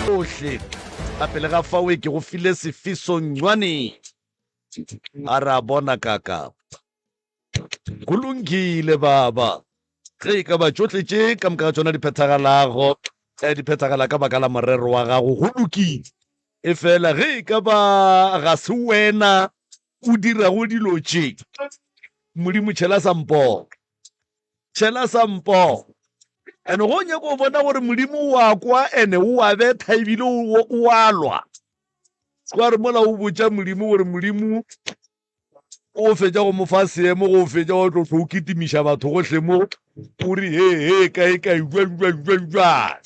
tsohle a pele ga fa o ke go file sefiso nnyane a ra bona kaka kulungile baba ge ka ba tsohle tše ka moka tsona di phethagala ka baka la morero wa gago go lokile e fela ge ka ba ga se wena o dirago dilo tše modimo tšhela sampo ene go nyaka go bona gore modimo wa kwa ene o a betha ebile o alwa kwa re mola o botša modimo gore modimo o fetša go mofa seemo go fetša go tlotlo o kitimiša batho gohle mo o re he kae jwa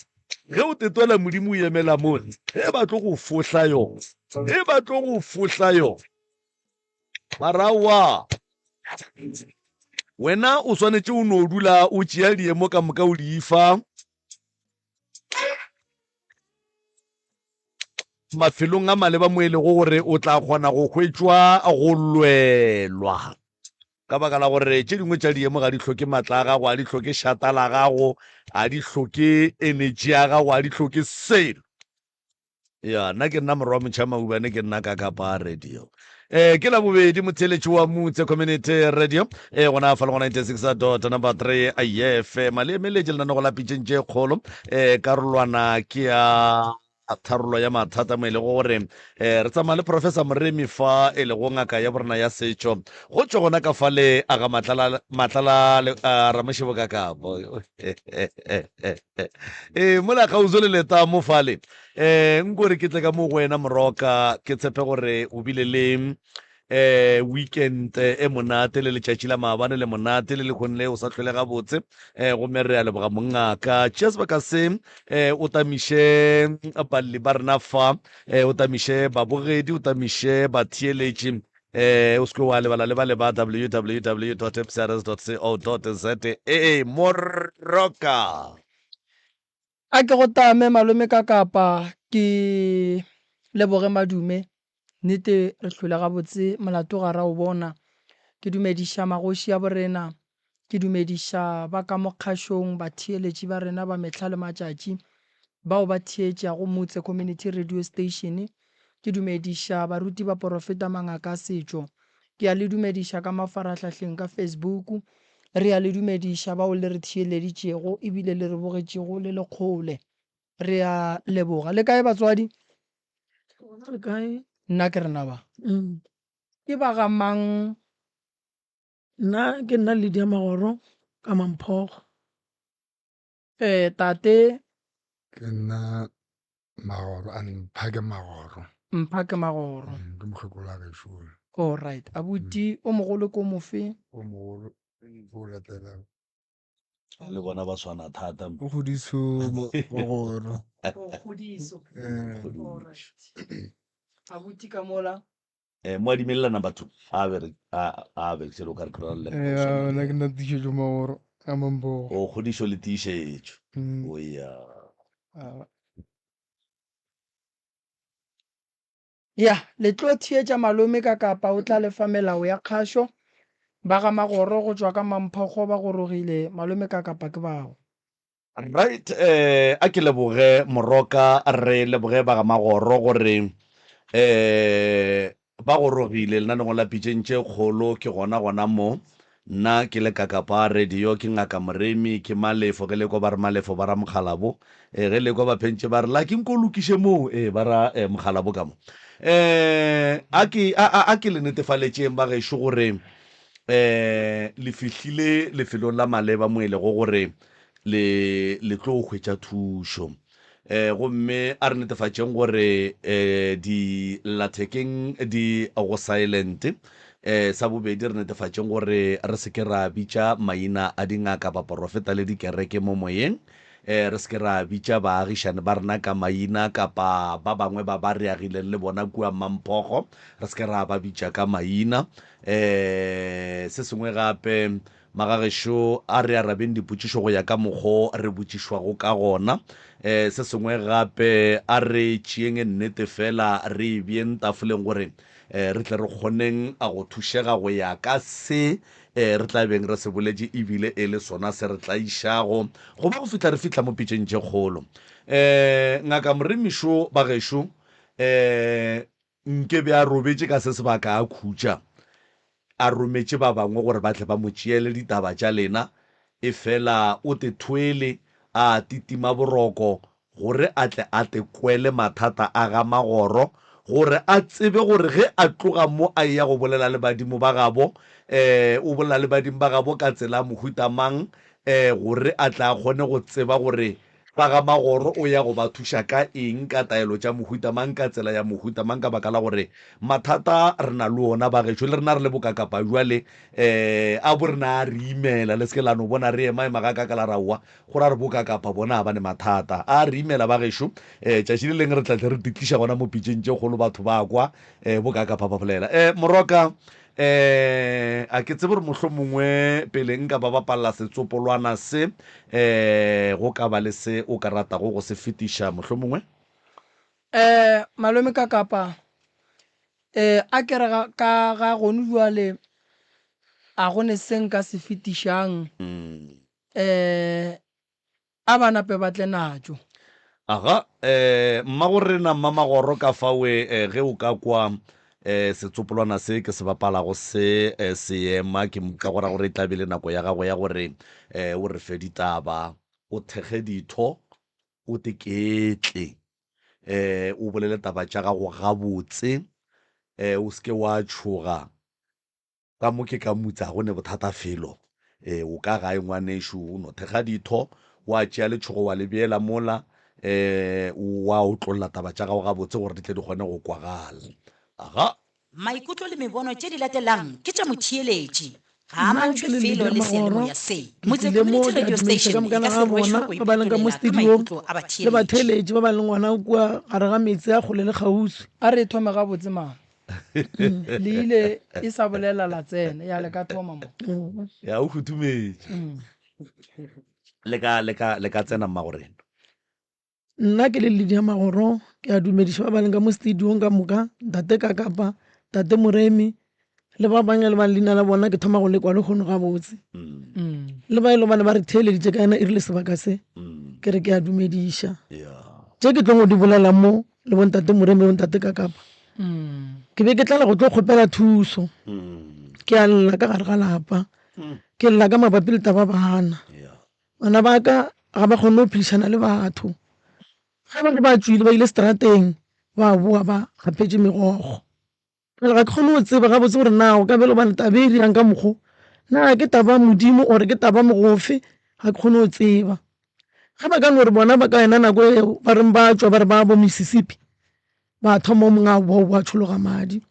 ge o tetwela modimo o emela mone ge ba tlo go fohla yo marawa wena o swanetše o no dula o tšea diemo ka moka o di fa mafelong a maleba mo e lego gore o tla kgona go hwetšwa go lwelwa ka baka la gore tše dingwe tša diemo ga di hloke maatla a gago a di hloke šata la gago a di hloke energy ya gago a di hloke selo ya nna ke nna morwa motšha maubane ke nna ka kapa radio ke la bobedi motheletši wa motse community radio gona fa le go 96.3 IFM le emeletše lenane go lapitšeng tše kgolo karolwana ke ya tharolo ya mathata mo e le gore re tsamaya le professor Moremi fa e le go ngaka ya borena ya setšo go tšwa gona ka fale a ga matlala ramošebo ka kapo mola kgauzo le leta mo fale nkore ke tle ka mo go wena moroka ke tshepe gore o bile le weekend e monate le letšatši la maabane le monate le lekgonne o sa tlhole gabotse gomme re a leboga mongaka cheers baka se o tamiše balli ba rena fa o tamiše babogedi o tamiše batheeletši o seke wa lebala le ba www.epsrs.co.za moroka a ke go tame malome ka kapa ke leboge madume nnete re tlhole gabotse molato ga ra o bona ke dumediša magoši ya borena ke dumediša ba ka mo kgašong batheeletši ba rena ba mehla le matšatši bao ba theetšago motse community radio station ke dumediša baruti ba porofeta mangaka a setšo ke a le dumediša ka mafaratlhatlheng ka Facebook re a le dumediša bao le re theeleditšego ebile le re bogetšego le lekgole re a leboga le kae batswadi re kae nna ke rena ba ke ba ga mang nna ke nna le dia magoro ka Mamphogo tate ke nna magoro a mphake magoro mphake magoro ke mokgekolo a gešo all right abuti o mogolo ko mofe o mogolo o latela le bona ba swana thata o godiso magoro godiso all right abuti ka mola mo adimelelana batho a berekisele o ka re kry-a nna ke nna tišetšo magoro a Mamphogo o kgodišo le tiišetšo o ya ya le tlo theetša malome ka kapa o tla lefa melao ya kgašo ba ga magoro go tšwa ka Mamphogo ba gorogile malome ka kapa ke bao right a ke leboge moroka re leboge ba ga magoro gore ba gorogile lenaneng la pitšeng tše kgolo ke gona mo nna ke le kakapa radio ke ngaka Moremi ke malefo ke leko ba re malefo ba ra mokgalabo ge leko ba phentše ba re la ke nko lokiše moo ba ra mokgalabo ka mo a ke le netefaletšeng ba gešo gore le fihlile lefelong la maleba mo e lego gore le tlo hwetša thušo gomme a re netefatšeng gore di lathekeng di go silent sa bobedi re netefatšeng gore re seke ra bitša maina a dingaka ba porofeta le dikereke mo moyeng re seke ra bitša baagišane ba rena ka maina kapa ba bangwe ba ba reagileng le bona kua Mamphogo re seke ra ba bitša ka maina se sengwe gape magagešo a re arabeng dipotšišo go ya ka mokgo re botšišwago ka gona se sengwe gape a re tšeeng nnete fela re beng tafoleng gore re tle re kgoneng a go thušega go ya ka se re tla beng re se boletse ebile e le sona se re tla išago go ba go fitlha re fitlha mo pitšeng tše kgolo ngaka Moremišo ba gešo nke be a robetse ka se sebaka a khutša a rometše ba bangwe gore ba tle ba mo tšeele ditaba tša lena e fela o te thwele a titima boroko gore a tle a te kwele mathata a ga Magoro gore a tsebe gore ge a tloga mo a ya go bolela le badimo ba gabo o bolela le badimo ba gabo ka tsela mohuta mang gore a tla kgone go tseba gore ba ga Magoro o ya go ba thuša ka eng ka taelo tša mohuta mang ka tsela ya mohuta mang ka baka la gore mathata re na le ona ba gešo le rena re le bokakapa jwale a bo rena a re imela le seke lano bona re ema ga ka la raua go ra re bokakapa bona ba ne mathata a re imela ba gešo tšatši le leng re tlatle re titliša gona mo pitšeng tše kgolo batho ba kwa bokakapa ba bolela Moroka a ke tsebe gore mohlho mongwe pele nka ba bapalela setsopolwana se go ka ba le se o ka ratago go se fetiša mohlho mongwe malome Kakapa a ke re ka ga gone jwale a gone se nka se fetišang a ba nape batle natšo aga mma gore na mma Magoro ka fawe ge o ka kwa setsopolwana se ke se bapalago se seema ke ka gora gore e tlabele nako ya gago ya gore o re fe ditaba o thege ditho o teketle o bolele taba tša gago gabotse o seke wa tšhoga ka mo ke ka mutsa go ne bothata felo o ka gae ngwanešo o no thega ditho wa tšea letšhogo wa lebeela mola wa o tlolola taba tša gago gabotse gore di tle di kgone go kwagala aga maikutlo le mebono tše di latelang ke tša motheeletši ga mantšwe felo le seelemo ya se motse community radio station e ka se rwešwa go ipetolela ka maikutlo a le batheeletši batheeletši ba ba leng ngwana kua gare ga metsi a kgole le kgauswi a re thome gabotse mama le ile e sa bolela la tsene ya le ka thoma mo ya o futumetse le ka tsena Mmagorena nna ke le Lydia Magoro ke a dumediša ba ba leng ka mo studiong ka moka ntate Kakapa tate Moremi le ba bangwe le ba leina la bona ke thoma go lekwa le kgono gabotse le ba e le bane ba re theeleditše ka ena e rile sebaka se ke re ke a dumediša tše ke tlo go di bolela mo le bontate Moremi le bontate Kakapa ke be ke tlala go tlo kgopela thuso ke a lla ka gare ga lapa ke lla ka mabapi le taba bana ba ka ga ba kgone go phedišana le batho ga ba ba tswile ba ile strateng ba boa ba gapetše megogo ga ke kgone go tseba gabotse gore na o ka belo bane taba e dirang ka mokgo na ke taba modimo ore ke taba mogofe ga ke kgone go tseba ga ba ka no re bona ba ka ena nako eo ba reng ba tswa ba re ba bo Mississippi ba thoma o mongwe a boa boa tshologa madi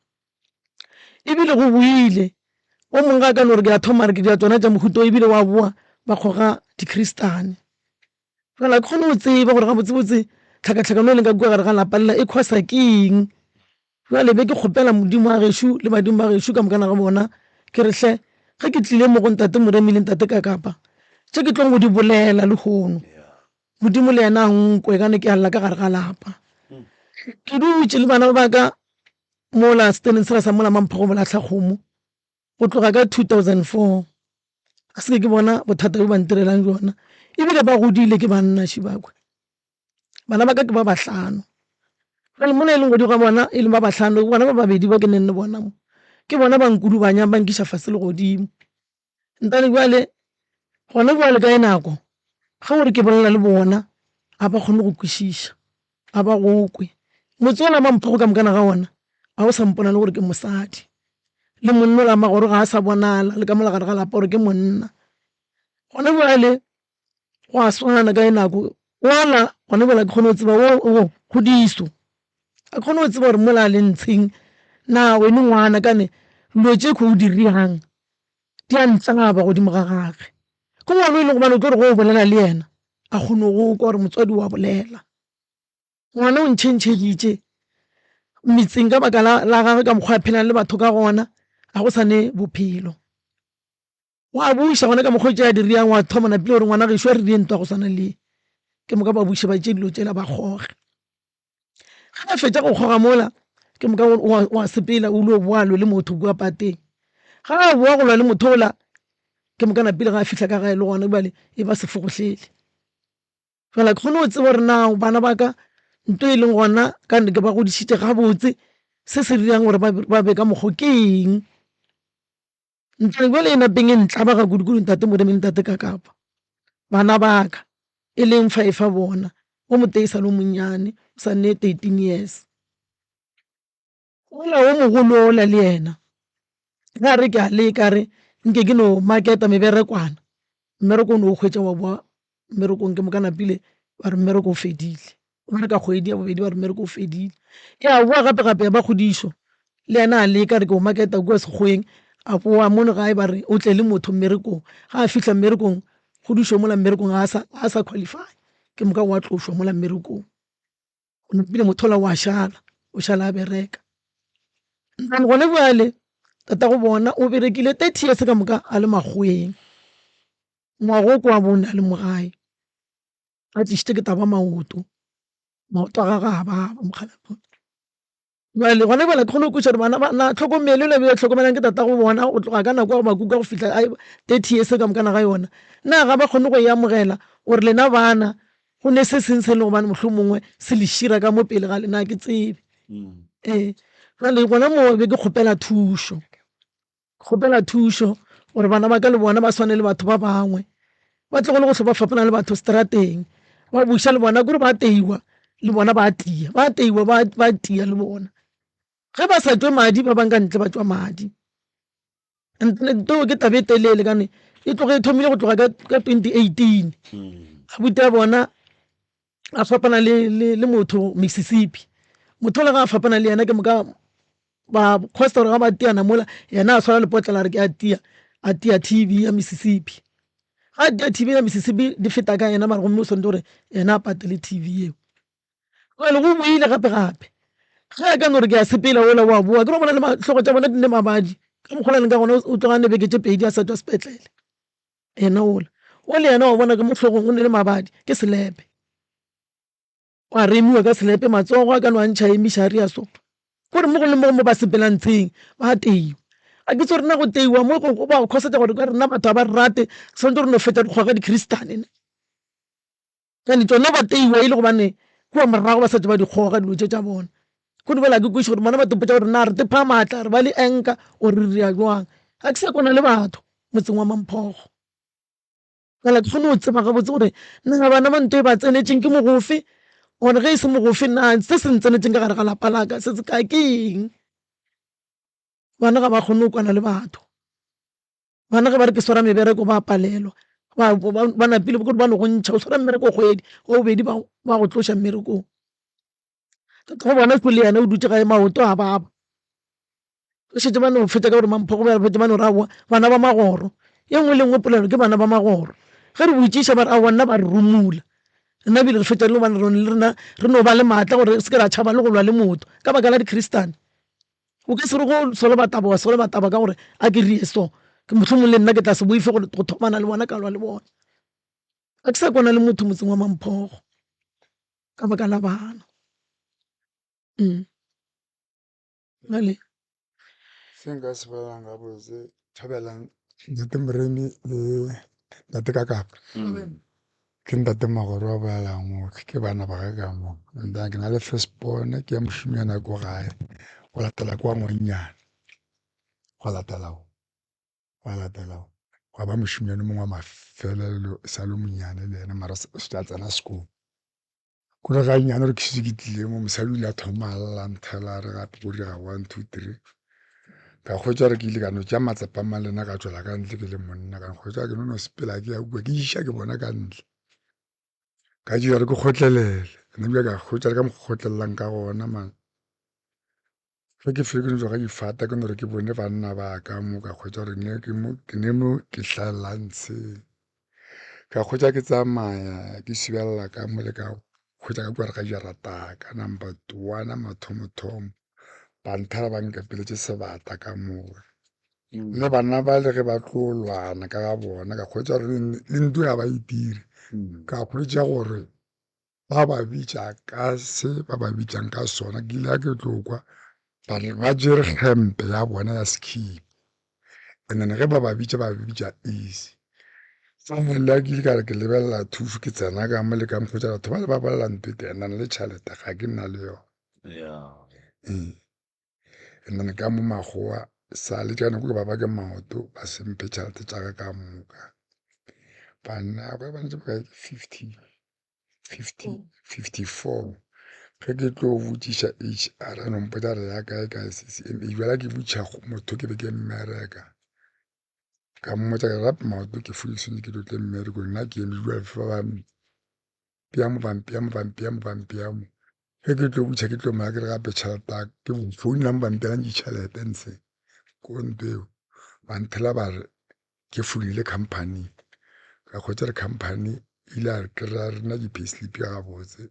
ebile go buile o mongwe a ka no re ke a thoma re ke dia tsona tša mohuto ebile wa boa ba kgoga dikristane fela ke kgone go tseba gore gabotsebotse tlhakatlhakano e leng ka kua gare ga lapa lela e kgosa ke eng jale be ke kgopela modimo a gešo le badimo ba gešo ka mokana ga bona ke rehle ge ke tlile mo go ntate Moremi le ntate Kakapa tše ke tlong go di bolela le kgono modimo le yena a nkwe kane ke a lla ka gare ga lapa ke dutše le bana ba ka mola steneng se ra sa mola Mamphago Bolatlhakgomo go tloga ka 2004 a se ke bona bothata bo ba ntirelang jona ebile ba godile ke banna šibakwe bana ba ka ke ba bahlano jale mona e leng godi ga bona e leng ba bahlano bona ba babedi ba ke neng le bona mo ke bona ba nkudubanyang ba nkiša fase le godimo ntane jale gona jale ka e nako ga gore ke bolela le bona a ba kgone go kwešiša a ba gokwe motse ona Mamphago ka mokana ga ona a o sa mpona le gore ke mosadi le monno la Magoro ga a sa bonala le ka mola gare ga lapa gore ke monna gona jale go a swana ka e nako wala gona jale ke kgone go tseba o kgodiso a kgone go tseba gore mola le ntsheng na wene ngwana kane dilo tše ko o di riang di a ntlaba godimo ga gage ko ngwana o e leng gobane o tlo re go o bolela le yena a kgone go kwa gore motswadi wa bolela ngwana o ntšhentšheditše metseng ka baka la gage ka mokgwa a phelang le batho ka gona a go sane bophelo wa buša gona ka mokgwa tše a di riang wa thomana pele gore ngwana gešo a re dientwa go sana le ke moka ba buše ba tše dilo tšela ba kgoge ga ba fetša go kgoga mola ke moka wa sepela o ile o boalo le motho bua pateng ga a boa go lwa le motho ola ke mo kana pele ga a fitlha ka gae le gona bale e ba se fogotlele fela ke kgone go tseba gore na bana ba ka nto e leng gona ka nne ke ba godisitse gabotse se se dirang gore ba be ka mokgo ke eng ntle jale e napeng e ntlaba ga kudu-kudu ntate Moremi ntate Kakapa bana ba ka e leng 5 a bona o moteisa le o monnyane o sa nne 13 years ola o mogolo ola le yena ga re ke a leka re nke ke no marketa meberekwana mmereko o ne o hwetša wa boa mmerekong ke mo kana pile ba re mmereko o fedile o re ka kgwedi ya bobedi ba re mmereko o fedile ke a boa gape-gape ya ba kgodišo le yena a leka re ke o marketa kua sekgweng a boa mono gae ba re o tle le motho mmerekong ga a fitlha mmerekong kgodišo mola mmerekong a sa qualify ke moka wa tlošwa mola mmerekong o nepile motho ola wa šala o šala a bereka ntlane gone bjale tata go bona o berekile 30 years ka moka a le magweng ngwago ko a bone a le mogae a tlišitše ke taba maoto a gaga a baba mokgalabona jale gone bjale ke kgone go kweša gore bana na tlhokomelo le be tlhokomelang ke tata go bona o tloga ka nako ya go makuka go fitlha 30 years ka mokana ga yona na ga ba kgone go e amogela gore lena bana go ne se seng se le gobane motlho mongwe se le šira ka mo pele ga lena ke tsebe jale gona mo be ke kgopela thušo gore bana ba ka le bona ba swane le batho ba bangwe ba tlogole go tlho ba fapana le batho strateng ba buša le bona kore ba teiwa le bona ba tia ba teiwa ba tia le bona ge ba sa tšwe madi ba banka ntle ba tšwa madi ke tabe telele kane e tloge e thomile go tloga ka 2018 abuti ya bona a fapana le motho Mississippi motho o le ga a fapana le yena ke moka ba costa gore ga ba tiana mola yena a tshwara lepotlela re ke a tia TV ya Mississippi ga tia TV ya Mississippi di feta ka yena mare gomme o swantse gore yena a patele TV eo jale go buile gape-gape ge a ka no re ke a sepela ola wa boa ke re bona le matlhogo tša bona di ne mabadi ka mokgolane ka gona o tlogane beke tše pedi a sa tšwa sepetlele ena ola o le yena wa bona ke motlhogong o ne le mabadi ke selepe wa remiwa ka selepe matsogo a ka no a ntšha emišari ya so gore mo go le mo ba sepelantsheng ba teiwa a ke tse gore na go teiwa mo go ba kgosetsa gore ka rena batho ba re rate swantse re no fetsa dikgwaga di-christian kane tsona ba teiwa e le gobane kua morago ba sa tse ba dikgoga dilo tše tša bona ko di bela ke kweše gore mana ba topotša gore na re tepa maatla re ba le enka o re rea jwang ga ke sa kona le batho motseng wa Mamphogo kala ke kgone go tseba gabotse gore na bana ba nto e ba tsenetseng ke mogofe gore ge e se mogofe na se se ntsenetseng ka gare ga lapa laka se se ka ke eng bana ga ba kgone go kwana le batho bana ge ba re ke swara mebereko ba palelwa ba napile kore ba no go ntšha o swara mmereko kgwedi o bobedi ba go tloša mmerekong go bona se le yena o dutse gae maoto a baba o šetse ba no fetsa ka gore Mamphogo ba fetse ba no ra boa bana ba magoro ye nngwe le nngwe polelo ke bana ba magoro ge re botšiša ba re a nna ba re rumula nna bile re fetsa le gobane re no ba le maatla gore se ke ra tšhaba le go lwa le motho ka baka la di-christian o ka se re go sole bataba ka gore a ke rie so ke mohlomong le nna ke tla se boife go thomana le bona ka lwa le bona a ke sa kwana le motho motseng wa Mamphogo ka baka la bana ale se nka se bolelang gabotse thabelang ntate Moremi le ntate Kakapa ke ntate Magoro wa bolelang mo ke bana ba ka mo nda ke na le firstborn ke ya mošimanyana ko gae go latela kwa ngwannyane go latelago go ba mošimanyane mongwe wa mafelelo sa le monyane le ena mara se tla tsena sekolo ko re ga nyane re ke se ke tlile mo mosadi o ile a thoma a llantshela re gape go dira 1 2 3 ka kgwetsa re ke ile ka no tša matsapa ma lena ka tswela ka ntle ke le monna ka kgwetsa ke no sepela ke ya bua ke iša ke bona ka ntle ka dira re ke kgotlelele nna bja ka kgwetsa re ka mokgotlelelang ka gona man ge ke fele ke no tswa ga difata ke no re ke bone banna ba ka mo ka kgwetsa gore ke ne mo ke hlaelantsheng ka kgwetsa ke tsamaya ke sibelela ka mo le ka kgwetsa ka kua re ga jarata ka number 1 mathomo ba nthara ba nkapeletše sebata ka moo le bana ba le ge ba tlo lwana ka ga bona ka kgwetsa gore le nto ya ba itire ka kgwetsa gore ba ba bitša ka se ba ba bitšang ka sona ke ile ke tlo kwa ba jere gempe ya bona ya skipa and then ge ba bitša easy sanela ke ile ka re ke lebelela thuso ke tsena ka mo le ka mokgotsa batho ba le ba bolela ntwete and then le tšhelete ga ke nna le yone and then ka mo magoa sa le ka nako ke ba ke maoto ba sempe tšhelete tša ka moka banna ba ntse ba 54 ge ke tlo botšiša HR a nompotsa re ya kae ka CCM ebjala ke botšiša motho ke be ke mmereka ka mmotsa ka gape maoto ke fodisone ke tlotle mmereko nna ke eme jua fa bampiamo ge ke tlo botšiša ke tlo mara ke re gape tšhelete ke founela mo bampelang ditšhelete ntshe ko ntweo ba nthela ba re ke folile company ka kgotsa re company ile a re kry-a rena di-payslip ka gabotse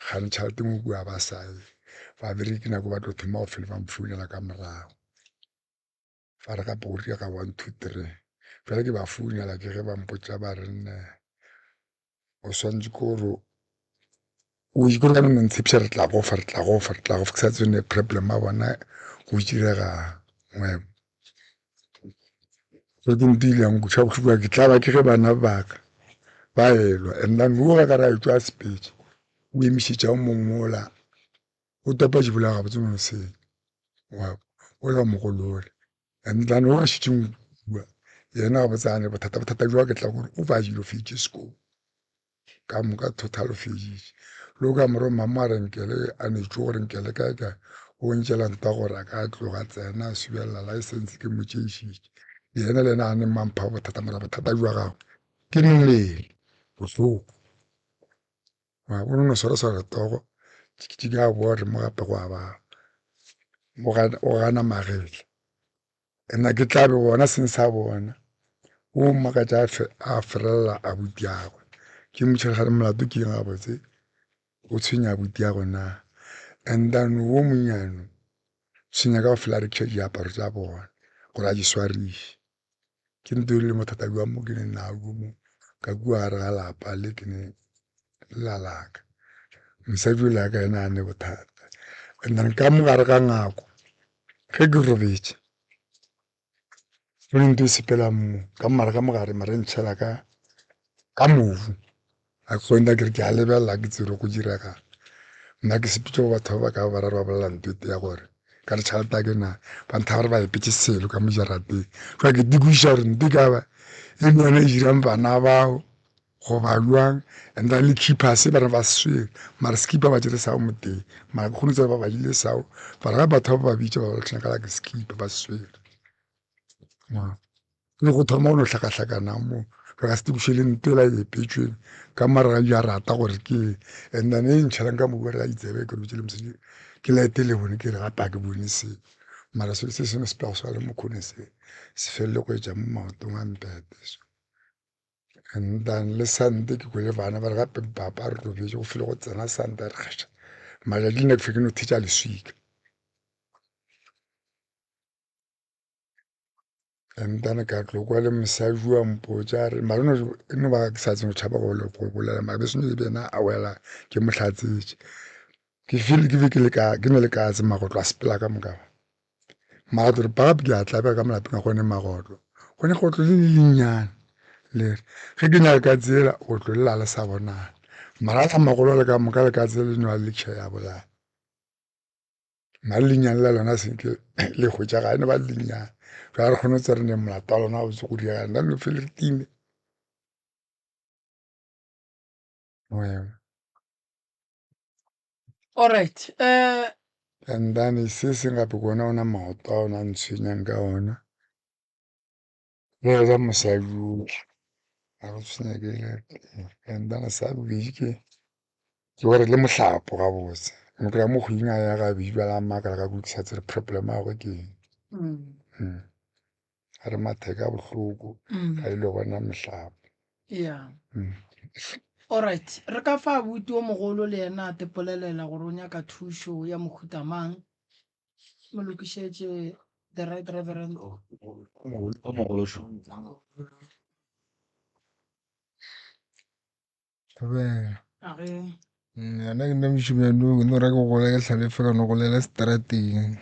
gane tšhelete mo kua ba sae ba bereke nako ba tlo thoma go fele ba mfounela ka morago fa re gape go ria ka 1 2 3 fela ke ba founela ke ge ba mpotsa ba re nne o swantse kore o ikore ka nne ntshepša re tla gofa ke sa tsene problem a bona go direga ngwebo so ke ntileng go tšha bohloko ke tla ba ke ge bana baka ba elwa and then o ga ka ra etswa speech o emišitša o mongmola o topa dibola gabotse mo moseng wa o la mogolole and then o ga šitšeng bua yena gabotsane bothata jwa ke tla gore o ba dilo fetše sekolo ka moka total feditše lo ka moro mama a renkele a netšo go renkele kae o ntšela nta gore a ka tloga tsena a subelela license ke motšeišitše yena le ena a ne mampha bothata mara bothata jwa gago ke mmele bohloko wa bona no sora togo ke ka boa re mo gape go aba o gana magetla nna ke tla be bona seng sa bona o mmakatša a ferelela a buti gagwe ke motšhelegare molato ke eng gabotse o tshwenya buti ya gona and then wo monyano tshwenya ka go fela rekša diaparo tša bona gore a di swariše ke nto le mothata jwa mo ke ne nako mo ka kua gare ga lapa le ke ne lalaka mosadi o le ya ka ena a ne bothata and then ka mogare ka ngako ge ke robetše o ne nto e sepela mo ka mmara ka mogare marentšhela ka movu a kgonta kere ke a lebelela ke tsere go direga nna ke sepitse go batho ba ka bararo ba bolela ntwete ya gore ka re tšhaleta ke na ba ntha gore ba epetse selo ka mojarateng jwa ke dikoiša gore nte ka ba e yone e dirang bana bao go ba lwang and then le keepers ba re ba swele mara skipa ba dire sao moteng mara ke kgone tse ba badile sao bara ga batho ba ba bitse ba tlhakala ke skipa ba swele le go thoma go no tlhakatlhakana mo ka se tibušele ntela e epetsweng ka mara ya rata gore ke and then e ntšhelang ka mobore a itsebe ke botse le mosedi ke laete le bone ke re gape a ke bone se mara se sengwe se pego sa le mokgone se felele go etša mo maotong a mpete so and then le sante ke kwele bana ba re gape papa re robetse go fele go tsena sante re kgaša matšatši nna ke fe ke no thetša leswika and then ka tlo kwa le mosadi wa mpotsa re mara no ba ke sa tseno tšhaba go bolela mara be seno le bena a wela ke mohlatsetse ke feel ke be ke ne le ka tse magotlo a sepela ka moka mara tore pagape ke a tlabega ka molapeng a gone magotlo gone gotlo le le lenyane le ge ke na ka tsela go tlo lela le sa bonana mara a tla magolo le ka moka le ka tsela le no a lecture ya bolaya mara lenyane la lona se ke le hwetša ga ene ba lenyane ga re kgone tse re ne molata wa lona a botse go diega nna no fele re time alright and then se seng gape kona ona maoto a ona ntshwenyang ka ona le ja mosadi o a go tshwenya ke and then sa bobedi ke gore le mohlapo ga botse mo kry-a mo kgweding a ya gabedi bjala makala ka kodisa tsere problem a gwe ke eng a re matheka a bohloko ga ile gona mohlapo yeah alright re ka fa abuti o mogolo le yena a tepolelela gore o nyaka thušo ya mohuta mang mo lokišetše the right reverend o mogolo šo yona ke nna mošomano ke no reka go gola ke tlhalefe ka no golela strateng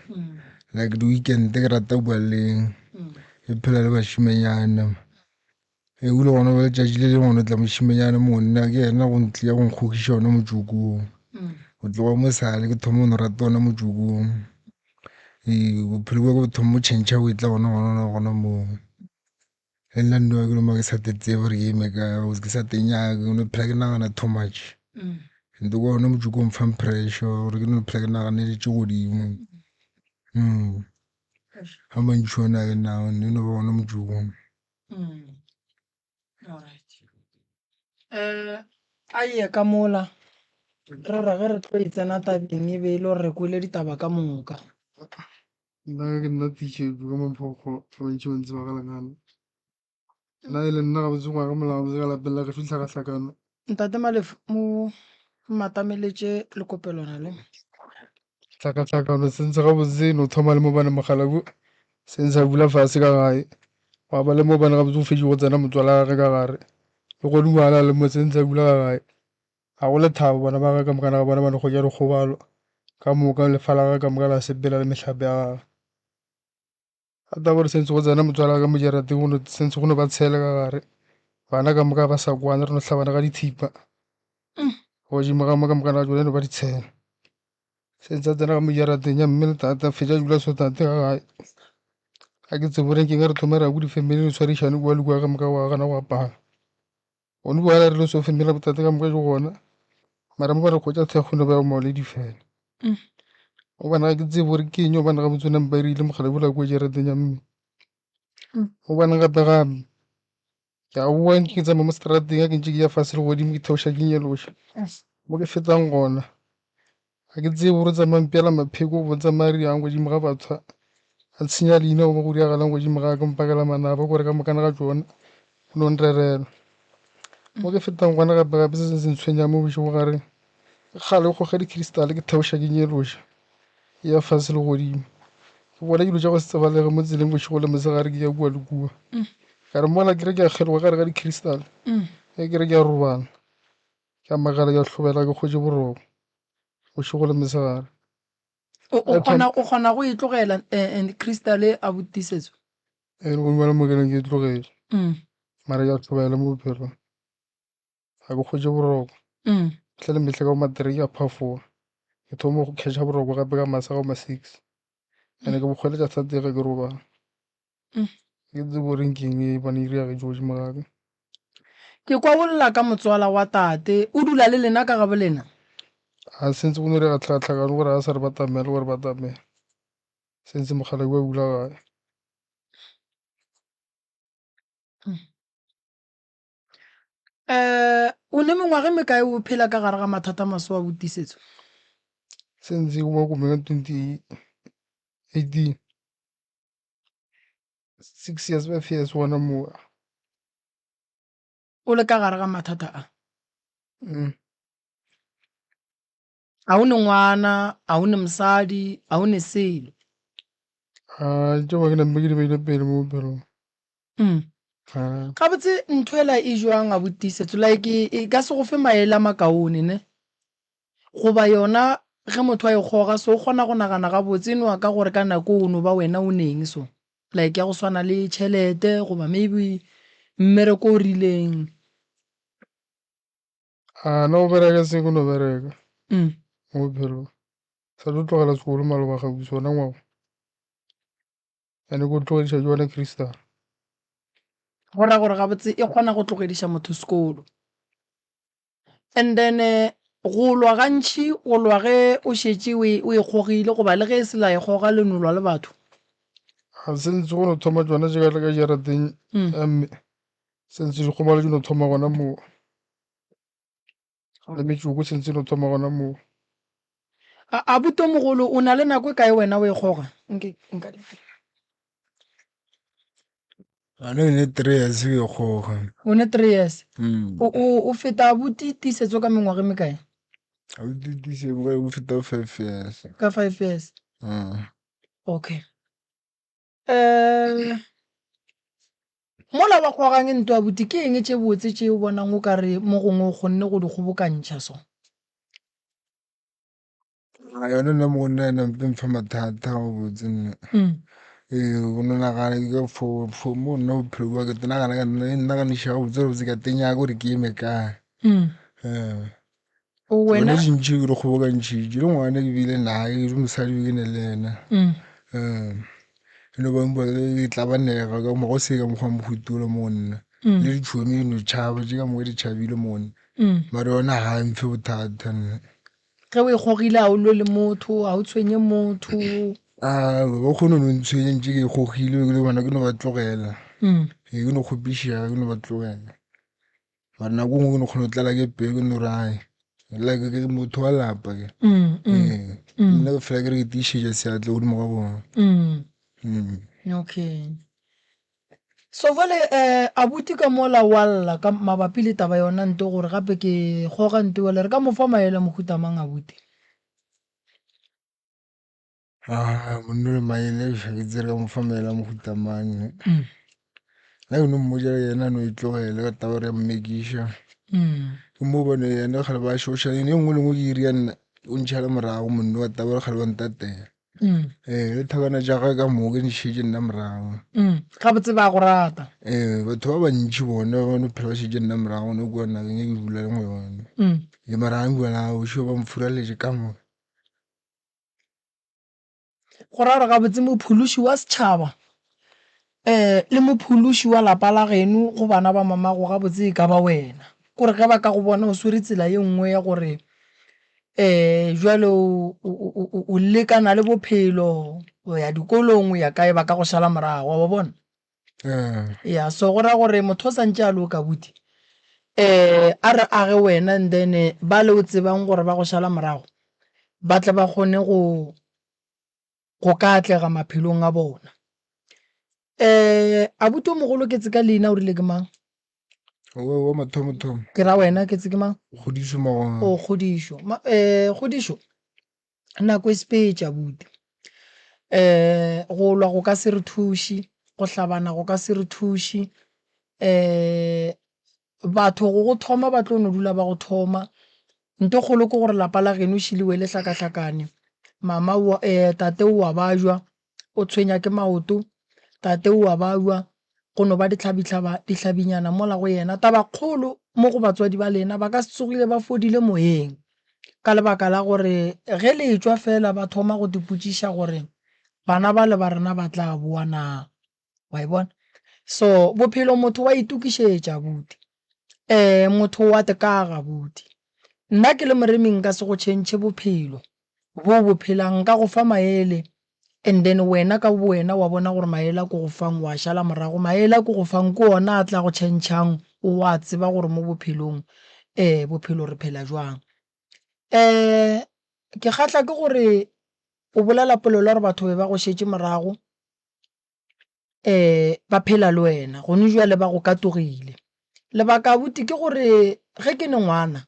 like the weekend ke rata bua leng e phela le bashimenyana e o le gona ba letšatši le lengwe o tla mošimenyana monna ke ena go ntlia go nkgokiša ona motsokong go tloga mo sale ke thoma ono rata ona motsokong bophelo bja ke bo thoma mo tšhentšha o e tla gona moo le nna nne wa ke loma ke sa tetsee gore ke eme ka ke sa tenyake o ne phela ke nagana too much ntse kwa ona motsoko o mfang pressure gore ke ne phela ke naganeditše godimo ga mantši ona ke nagane eno ba gona motsokong a ye ka mola re rage re tlo itsena tabeng e be e le gore re kwele ditaba ka moka. nna ke nna tišetso ka maphokgo ga bantši ba ntse ba galangana nna e le nna ga botse ngwaga molao botse ka lapelela ke fitlha ka tlhakano Ntate Malefu mo matameletše lekopelwana le tlhakatlhakano sentse ga botse no thoma le mo bane mogala bo sentse a bula fase ka gae wa ba le mo bane ga botse go fedi go tsena motswala gage ka gare le gone ngwana le mo sentse a bula ka gae ga go le thabo bona ba ga ka mokana ga bona bane go ja dikgobalo ka moka lefa la gage ka moka la sepela le mehlape ya gage a ta gore sentse go tsena motswala ka mojarateng sentse go ne ba tshele ka gare bana ka moka ba sa kwane re no tlhabana ka dithipa godimo ga moka mokana ga jone ba di tshela sentse a tsena ka mojarateng ya mme le tata fetša dula so tate ka gae ga ke tseboreng ke re thoma re a bo difamily le tshwarišane kua le kua ka moka wa gana go apara gone bua la re le so family ya botate ka moka jo gona mara mo ba re kgotsa thekgone ba maoledi fela o bana ga ke tsebe gore ke eng o bana ga botsonang ba irile mogala bola ko jarateng ya mme o bana gape gape ke a bua ke tsamaya mo strateng ga ke ntse ke ya fase le godimo ke theoša ke nyeloša mo ke fetang gona ga ke tsebe gore tsamayang peela mapheko o tsamaya re yang godimo ga batho a tshenya leina o mo go diagalang godimo ga ke mpakela manaba kore ka mokana ga tsone o no nrerela mo ke fetang gona gape-gape se se ntshwenyang mo bošego gare kgale go goga di-crystal ke theoša ke nyeloša ya fase le godimo ke bona dilo tša go se tsebalege mo tseleng bošego le mosegare ke ya kua le kua ka re mola ke re ke a kgeloga gare ga di-crystal ge ke re ke a robala ke a magala ke a tlhobela ke kgotse boroko bošego le mosegare o kgona go e tlogela crystal a botisetso le go bala mo keleng ke e tlogele mara ke a tlhobela mo bophelong ga ke kgotse boroko tlhe le metlhe ka go matereki a phafoga ke thoma go kgetšha boroko gape ka masa ga ma 6 ande ke bokgweletša thate ge ke robala ke tse boreng keng e bane iriage godimo gake ke kwa bolela ka motswala wa tate o dula le lena ka gabo lena a sentse go no re ga tlhakatlhakano gore a sa re batamela gore batamela sentse mogala kua bula gae o ne mengwage mekae o phela ka gare ga mathata maso a botisetso sentse go ba komeng ka 2018 6 years 5 years gona moo o le ka gare ga mathata a a o ne ngwana a o ne mosadi a o ne selo tša ba ke nampe ke di beile pele mo bophelong ga botse ntho ela e jwang a botisetso like e ka se go fe maele a makaone ne goba yona ge motho a e kgoga so o kgona go nagana ga botse no ka gore ka nako o no ba wena o neng so like ya go swana le tšhelete goba maybe mmereko o rileng na o bereka se ke no bereka mo bophelong sa tlo tlogela sekolo maloba gabuse ona ngwago ane ko tlogediša jone crystal go raya gore gabotse e kgona go tlogediša motho sekolo and then go lwa gantšhi go lwa ge o šetše o e kgogile goba le ge e se la e kgoga lenolwa le batho ga sentse go no thoma tsona je ka jarateng mme sentse dikgobalo di no thoma gona moo le metsoko sentse no thoma gona moo a butomogolo o na le nako e kae wena o e kgoga ane ne 3 years ke kgoga o ne 3 years o feta botisetso ka mengwage mekae a ditise go feta 5 years ka 5 years okay mola wa kgogang ntwa buti ke eng tše botse tše o bonang o ka re mo gongwe o kgonne go di kgobokantšha so yone nna mo nna ena mpe mfa mathata go botse nna o no nagana ka for mo nna bophelo ba ke nagana ka nna ka nisha go botse ka tenya gore ke eme kae wena wena dintši ke re kgobo ka ntšhitše le ngwane ke bile nae ke mosadi ke ne le ena eno bangwe ke tla banega ka mo go se ka mokgwa mohutulo mo nna le ditšhomi eno tšhaba tše ka moka di tšhabile mo nna mare yona ga mfe bothata nna ge o e gogile a o lo le motho a o tshwenye motho ba kgone no ntshwenye ntse ke gogile ke le bona ke no ba tlogela ke no kgopiša ke no ba tlogela mare nako ngwe ke no kgona go tlala ke peo ke no rae like ke motho wa lapa ke nna fela ke re ke tiišetša seatle godimo ga bona okay so vale abuti ka mola walla ka mabapi le taba yona nto gore gape ke goga nto wala re ka mofa maele mohuta mang abuti monno le maele ke tsere ka mofa maele a mohuta mang nna ke no mmojela yena no e tlogele ka taba re ya mmekiša ke mo bone yena gale ba social e nngwe le nngwe ke iria nna o ntšhala morago monno wa taba re gale ba ntatela le thakana jaaka ka moo ke nšhetse nna morago ga botse ba go rata batho ba bantšhi bone ba bane phela ba šetse nna morago ne kua nakeng e ke bula le mo yone ke mara ang buana o šio ba mfuraletse ka mo go rara ga botse mophološi wa setšhaba le mophološi wa lapa la geno go bana ba mamago ga botse e ka ba wena kore ge ba ka go bona o swere tsela ye nngwe ya gore jwale o lekana le bophelo o ya dikolong o ya kae ba ka go šala morago wa ba bona ya so go ra gore motho o santse a loka buti a re age wena and then ba le o tsebang gore ba go šala morago ba tle ba kgone go ka atlega maphelong a bona abuti o mogolo ke tse ka leina o rile ke mang wa mathomo ke ra wena ke tse ke mang Kgodišo Magona o Kgodišo Kgodišo nako e sepetša abuti go lwa go ka se re thuši go hlabana go ka se re thuši batho go thoma ba tlo no dula ba go thoma nto kgolo ke gore lapa la geno šiliwe le hlakahlakane mama tate o wa bajwa o tshwenya ke maoto tate o wa bajwa go no ba dihlabinyana mola go yena taba kgolo mo go batswadi ba lena ba ka se tsogile ba fodile moyeng ka lebaka la gore ge le tswa fela ba thoma go dipotšiša gore bana ba le ba rena ba tla boa na wa e bona so bophelo motho wa itukišetša buti motho wa tekaga buti nna ke le moreming ka se go tšhentšhe bophelo bo phelang ka go fa maele and then wena ka wena wa bona gore maele a ko go fang wa šala morago maele a ko go fang ke ona a tla go tšhentšhang o wa tseba gore mo bophelong bophelo re phela jwang ke kgatla ke gore o bolela polelo gore batho be ba go šetse morago ba phela le wena gone jwale ba go katogile lebaka buti ke gore ge ke ne ngwana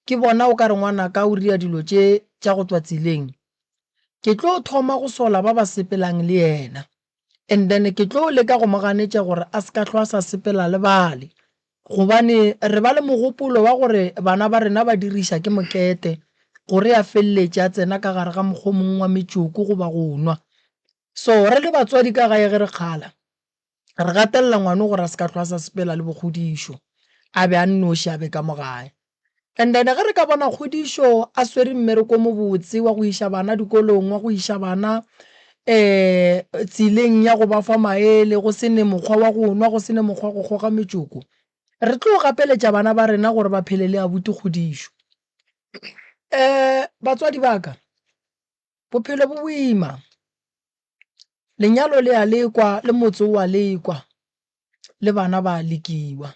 ke bona o ka re ngwana ka o ria dilo tša go tswa tseleng ke tlo thoma go sola ba ba sepelang le yena and then ke tlo leka go moganetša gore a se ka hlwa sa sepela le bale gobane re ba le mogopolo wa gore bana ba rena ba diriša ke mokete gore a felletše a tsena ka gare ga mokgwa mongwe wa metšoko goba go nwa so re le batswadi ka gae ge re kgala re gatelela ngwane gore a se ka hlwa sa sepela le bokgodišo a be a nnoši a be ka mogae and then ge re ka bona Kgodišo a swere mmereko mo botse wa go iša bana dikolong wa go iša bana tseleng ya go ba fa maele go se ne mokgwa wa go nwa go se ne mokgwa go goga metšoko re tlo gapeletša bana ba rena gore ba phele le abuti Kgodišo batswadi baka bophelo bo boima lenyalo le a lekwa le motse o a lekwa le bana ba lekiwa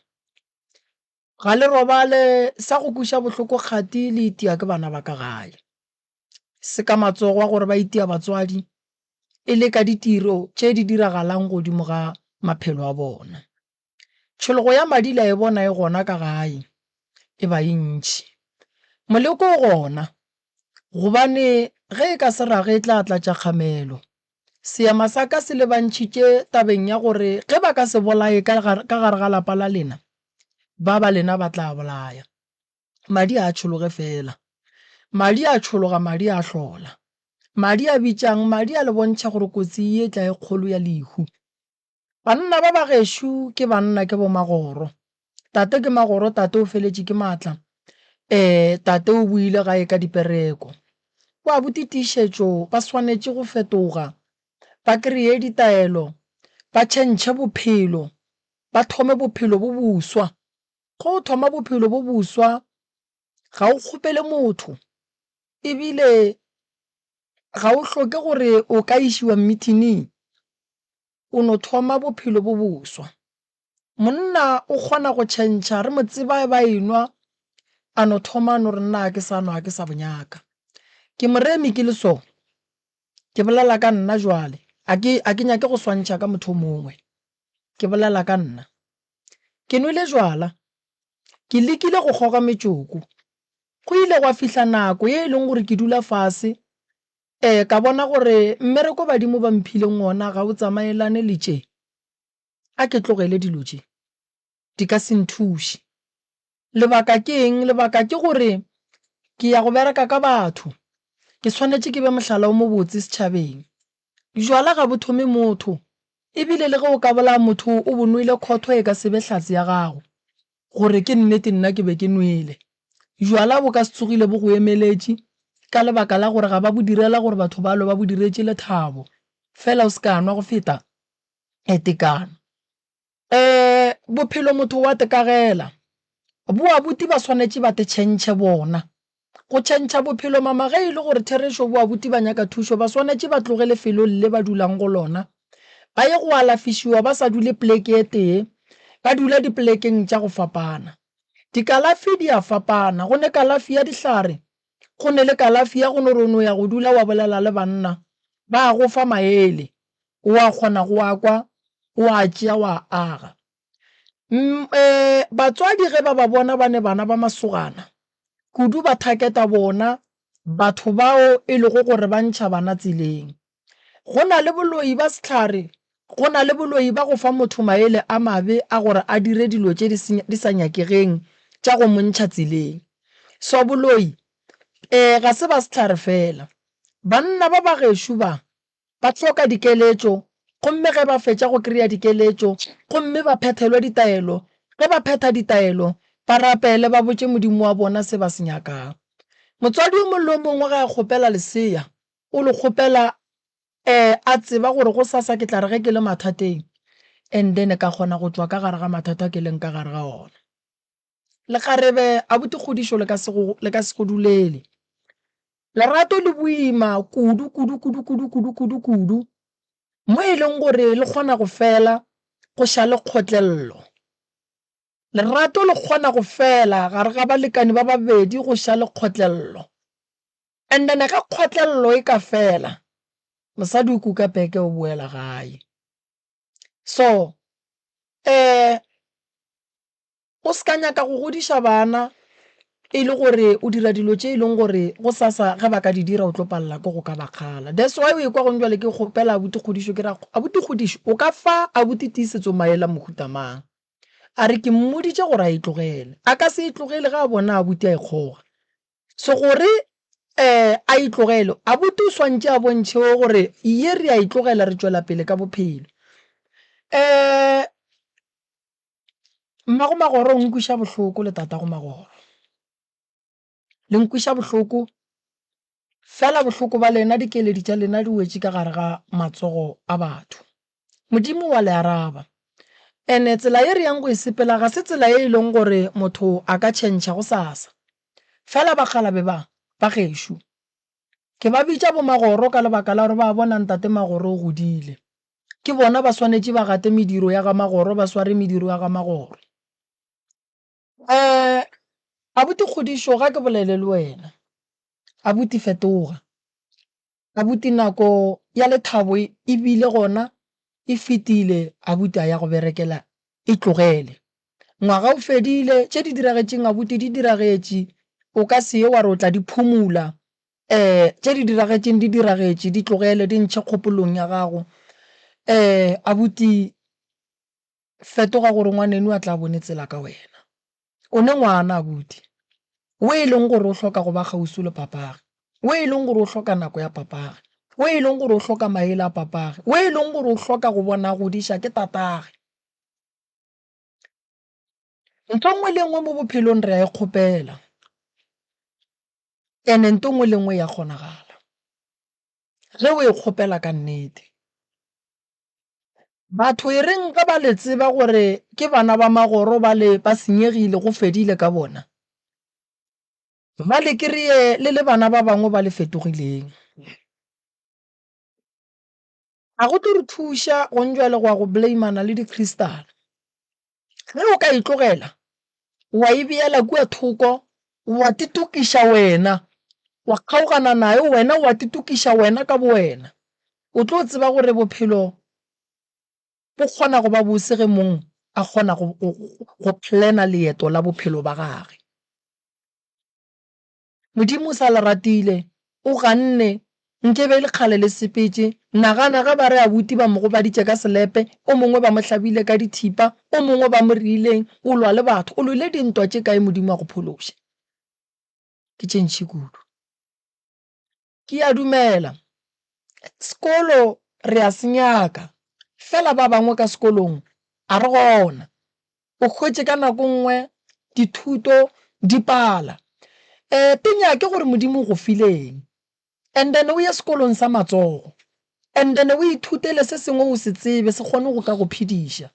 ga le robale sa go kuša bohloko kgati le itia ke bana ba ka gae se ka matsogo a gore ba itia batswadi e le ka ditiro tše di diragalang godimo ga maphelo a bona tšhologo ya madi la e bona e gona ka gae e ba e ntši moleko o gona gobane ge e ka se rage e tla tlatša kgamelo seema sa ka se le bantšhitše tabeng ya gore ge ba ka se bolae ka gare ga lapa la lena ba lena ba tla bolaya madi a tšhologe fela madi a tšhologa madi a hlola madi a bitšang madi a le bontšha gore kotsi e tla e kgolo ya lehu. Banna ba bagešo ke banna ke bomagoro. Tate ke magoro, tate o feletše ke maatla. Tate o buile gae ka dipereko. Wa buti tiišetšo ba swanetše go fetoga, ba kreye ditaelo, ba tšhentšhe bophelo, ba thome bophelo bo buswa. Go thoma bophelo bo buswa ga o kgopele motho, ebile ga o hloke gore o ka išiwa meeting, o no thoma bophelo bo buswa. Monna o kgona go tšhentšha, re mo tseba ba enwa a no thoma no re nna ke sa nwa ke sa bonyaka. Ke moremi ke le so, ke bolela ka nna jwale, a ke nyake go swantšha ka motho mongwe, ke bolela ka nna. Ke nwele jwala, ke lekile go goga metsoko, go ile gwa fihla nako ye e leng gore ke dula fase, ka bona gore mmereko badimo ba mphileng ona ga o tsamaelane le tše. A ke tlogele dilo tše di ka se nthuše. Lebaka ke eng? Lebaka ke gore ke ya go bereka ka batho, ke swanetše ke be mohlala o mo botse setšhabeng. Jwala ga bo thome motho, ebile le ge o ka bola motho o bonwele khotho e ka sebe hlatse ya gago gore ke nnete nna ke be ke nwele. Jwala bo ka se tsogile bo go emeletše ka lebaka la gore ga ba bo direla gore batho ba lo ba bo diretše lethabo, fela o se ka nwa go feta tekano. Bophelo motho wa tekagela, bo abuti ba swanetše ba te tšhentšhe bona. Go tšhentšha bophelo mama ge e le gore therešo bo abuti ba nyaka thušo, ba swanetše ba tloge lefelo le ba dulang go lona, ba ye go alafišiwa ba sa dule pleke e tee, ba dula diplekeng tša go fapana. Dikalafi di a fapana, go ne kalafi ya dihlare, go ne le kalafi ya go no re no ya go dula wa bolela le banna, ba go fa maele, o a kgona go akwa, o a tšea wa aga. Batswadi ge ba bona ba ne bana ba masogana, kudu ba thaketa bona batho bao e lego gore ba ntšha bana tseleng. Go na le boloi ba sehlare, go na le boloi ba go fa motho maele a mabe a gore a dire dilo tše di sa nyakegeng tša go montšha tseleng. So boloi ga se ba sehlare fela, banna ba bagešo ba hloka dikeletšo, gomme ge ba fetša go kry-a dikeletšo, gomme ba phethelwe ditaelo, ge ba phetha ditaelo ba rapele ba botše modimo wa bona se ba se nyakang. Motswadi o mongwe le mongwe ge a kgopela lesea, o le kgopela a tseba gore go sasa ke tla re ge ke le mathateng, and then ka kgona go tšwa ka gare ga mathata ke leng ka gare ga ona. Le kgarebe a botse kgodišo le ka se go dulele, lerato le boima kudu kudu kudu kudu kudu kudu kudu, mo e leng gore le kgona go fela go ša le kgotlello. Lerato le kgona go fela gare ga balekane ba babedi go ša le kgotlello, and then ga kgotlello e ka fela mosadi o kuka peke o boela gae. So o se ka nyaka go godiša bana e le gore o dira dilo tše e leng gore go sasa ge ba ka di dira o tlo palela ke go ka bakgala. That's why o e kwa gong jwale ke kgopela abuti kgodišo, ke ra abuti kgodišo o ka fa abuti tiisetso maela mohuta mang, a re ke mmoditše gore a e tlogele, a ka se e tlogele ga a bona abuti a e kgoga. So gore a e tlogele, abuti o swantše a bontšhe gore ye re a e tlogela re tšwela pele ka bophelo. Mmago Magoro o nkwiša bohloko le tatago Magoro, le nkwiša bohloko fela bohloko ba lena dikeledi tša lena di wetše ka gare ga matsogo a batho. Modimo wa le araba, ene tsela ye re yang go e sepela ga se tsela ye e leng gore motho a ka tšhentšha go sasa. Fela bakgalabe ba gešo ke ba bitša bo Magoro ka lebaka la gore ba bona ntate Magoro o godile, ke bona ba swanetše ba gate mediro ya ga Magoro, ba sware mediro ya ga Magoro. Abuti kgodišo ga ke bolele le wena, abuti fetoga, abuti nako ya lethabo e bile gona e fetile, abuti a ya go berekela e tlogele. Ngwaga o fedile, tše di diragetšeng abuti di diragetše, o ka se ye wa re o tla di phumula, tše di diragetšeng di diragetše, di tlogele di ntšhe kgopolong ya gago. Abuti fetoga gore ngwaneno a tla bone tsela ka wena, o ne ngwana abuti o e leng gore o hloka go ba kgauswi le papage. o e leng gore o hloka nako ya papage, o e leng gore o hloka maele a papage, o e leng gore o hloka go bona go diša ke tatage. Ntho nngwe le nngwe mo bophelong re a e kgopela, ene ntho nngwe le nngwe ya kgonagala ge o e kgopela ka nnete. Batho e reng ka ba le tseba gore ke bana ba magoro ba senyegile go fedile ka bona, ba le kry-e le bana ba bangwe ba le fetogileng. Ga go tlo re thuša go njwale go ya go blaimana le dikristale. Ge o ka itlogela wa e beela kua thoko, wa titukiša wena, wa kgaogana nayo wena, wa titukiša wena ka bo wena, o tlo tseba gore bophelo bo kgona go ba bose ge mong a kgona go plana leeto la bophelo ba gage. Modimo sa le ratile o ganne nke be le kgale le sepetse. Nagana ga ba re abuti ba mo go baditše ka selepe, o mongwe ba mo hlabile ka dithipa, o mongwe ba mo riileng, o lwa le batho, o lwile dintwa tše kae Modimo a go phološe. Ke tše ntšhi kudu. Ke a dumela sekolo re a senyaka, fela ba bangwe ka sekolong a re gona. O hwetše ka nako nngwe dithuto di pala, penyake gore Modimo o go fileng, and then o ye sekolong sa matsogo, and then o ithutele se sengwe o se tsebe se kgone go ka go phediša.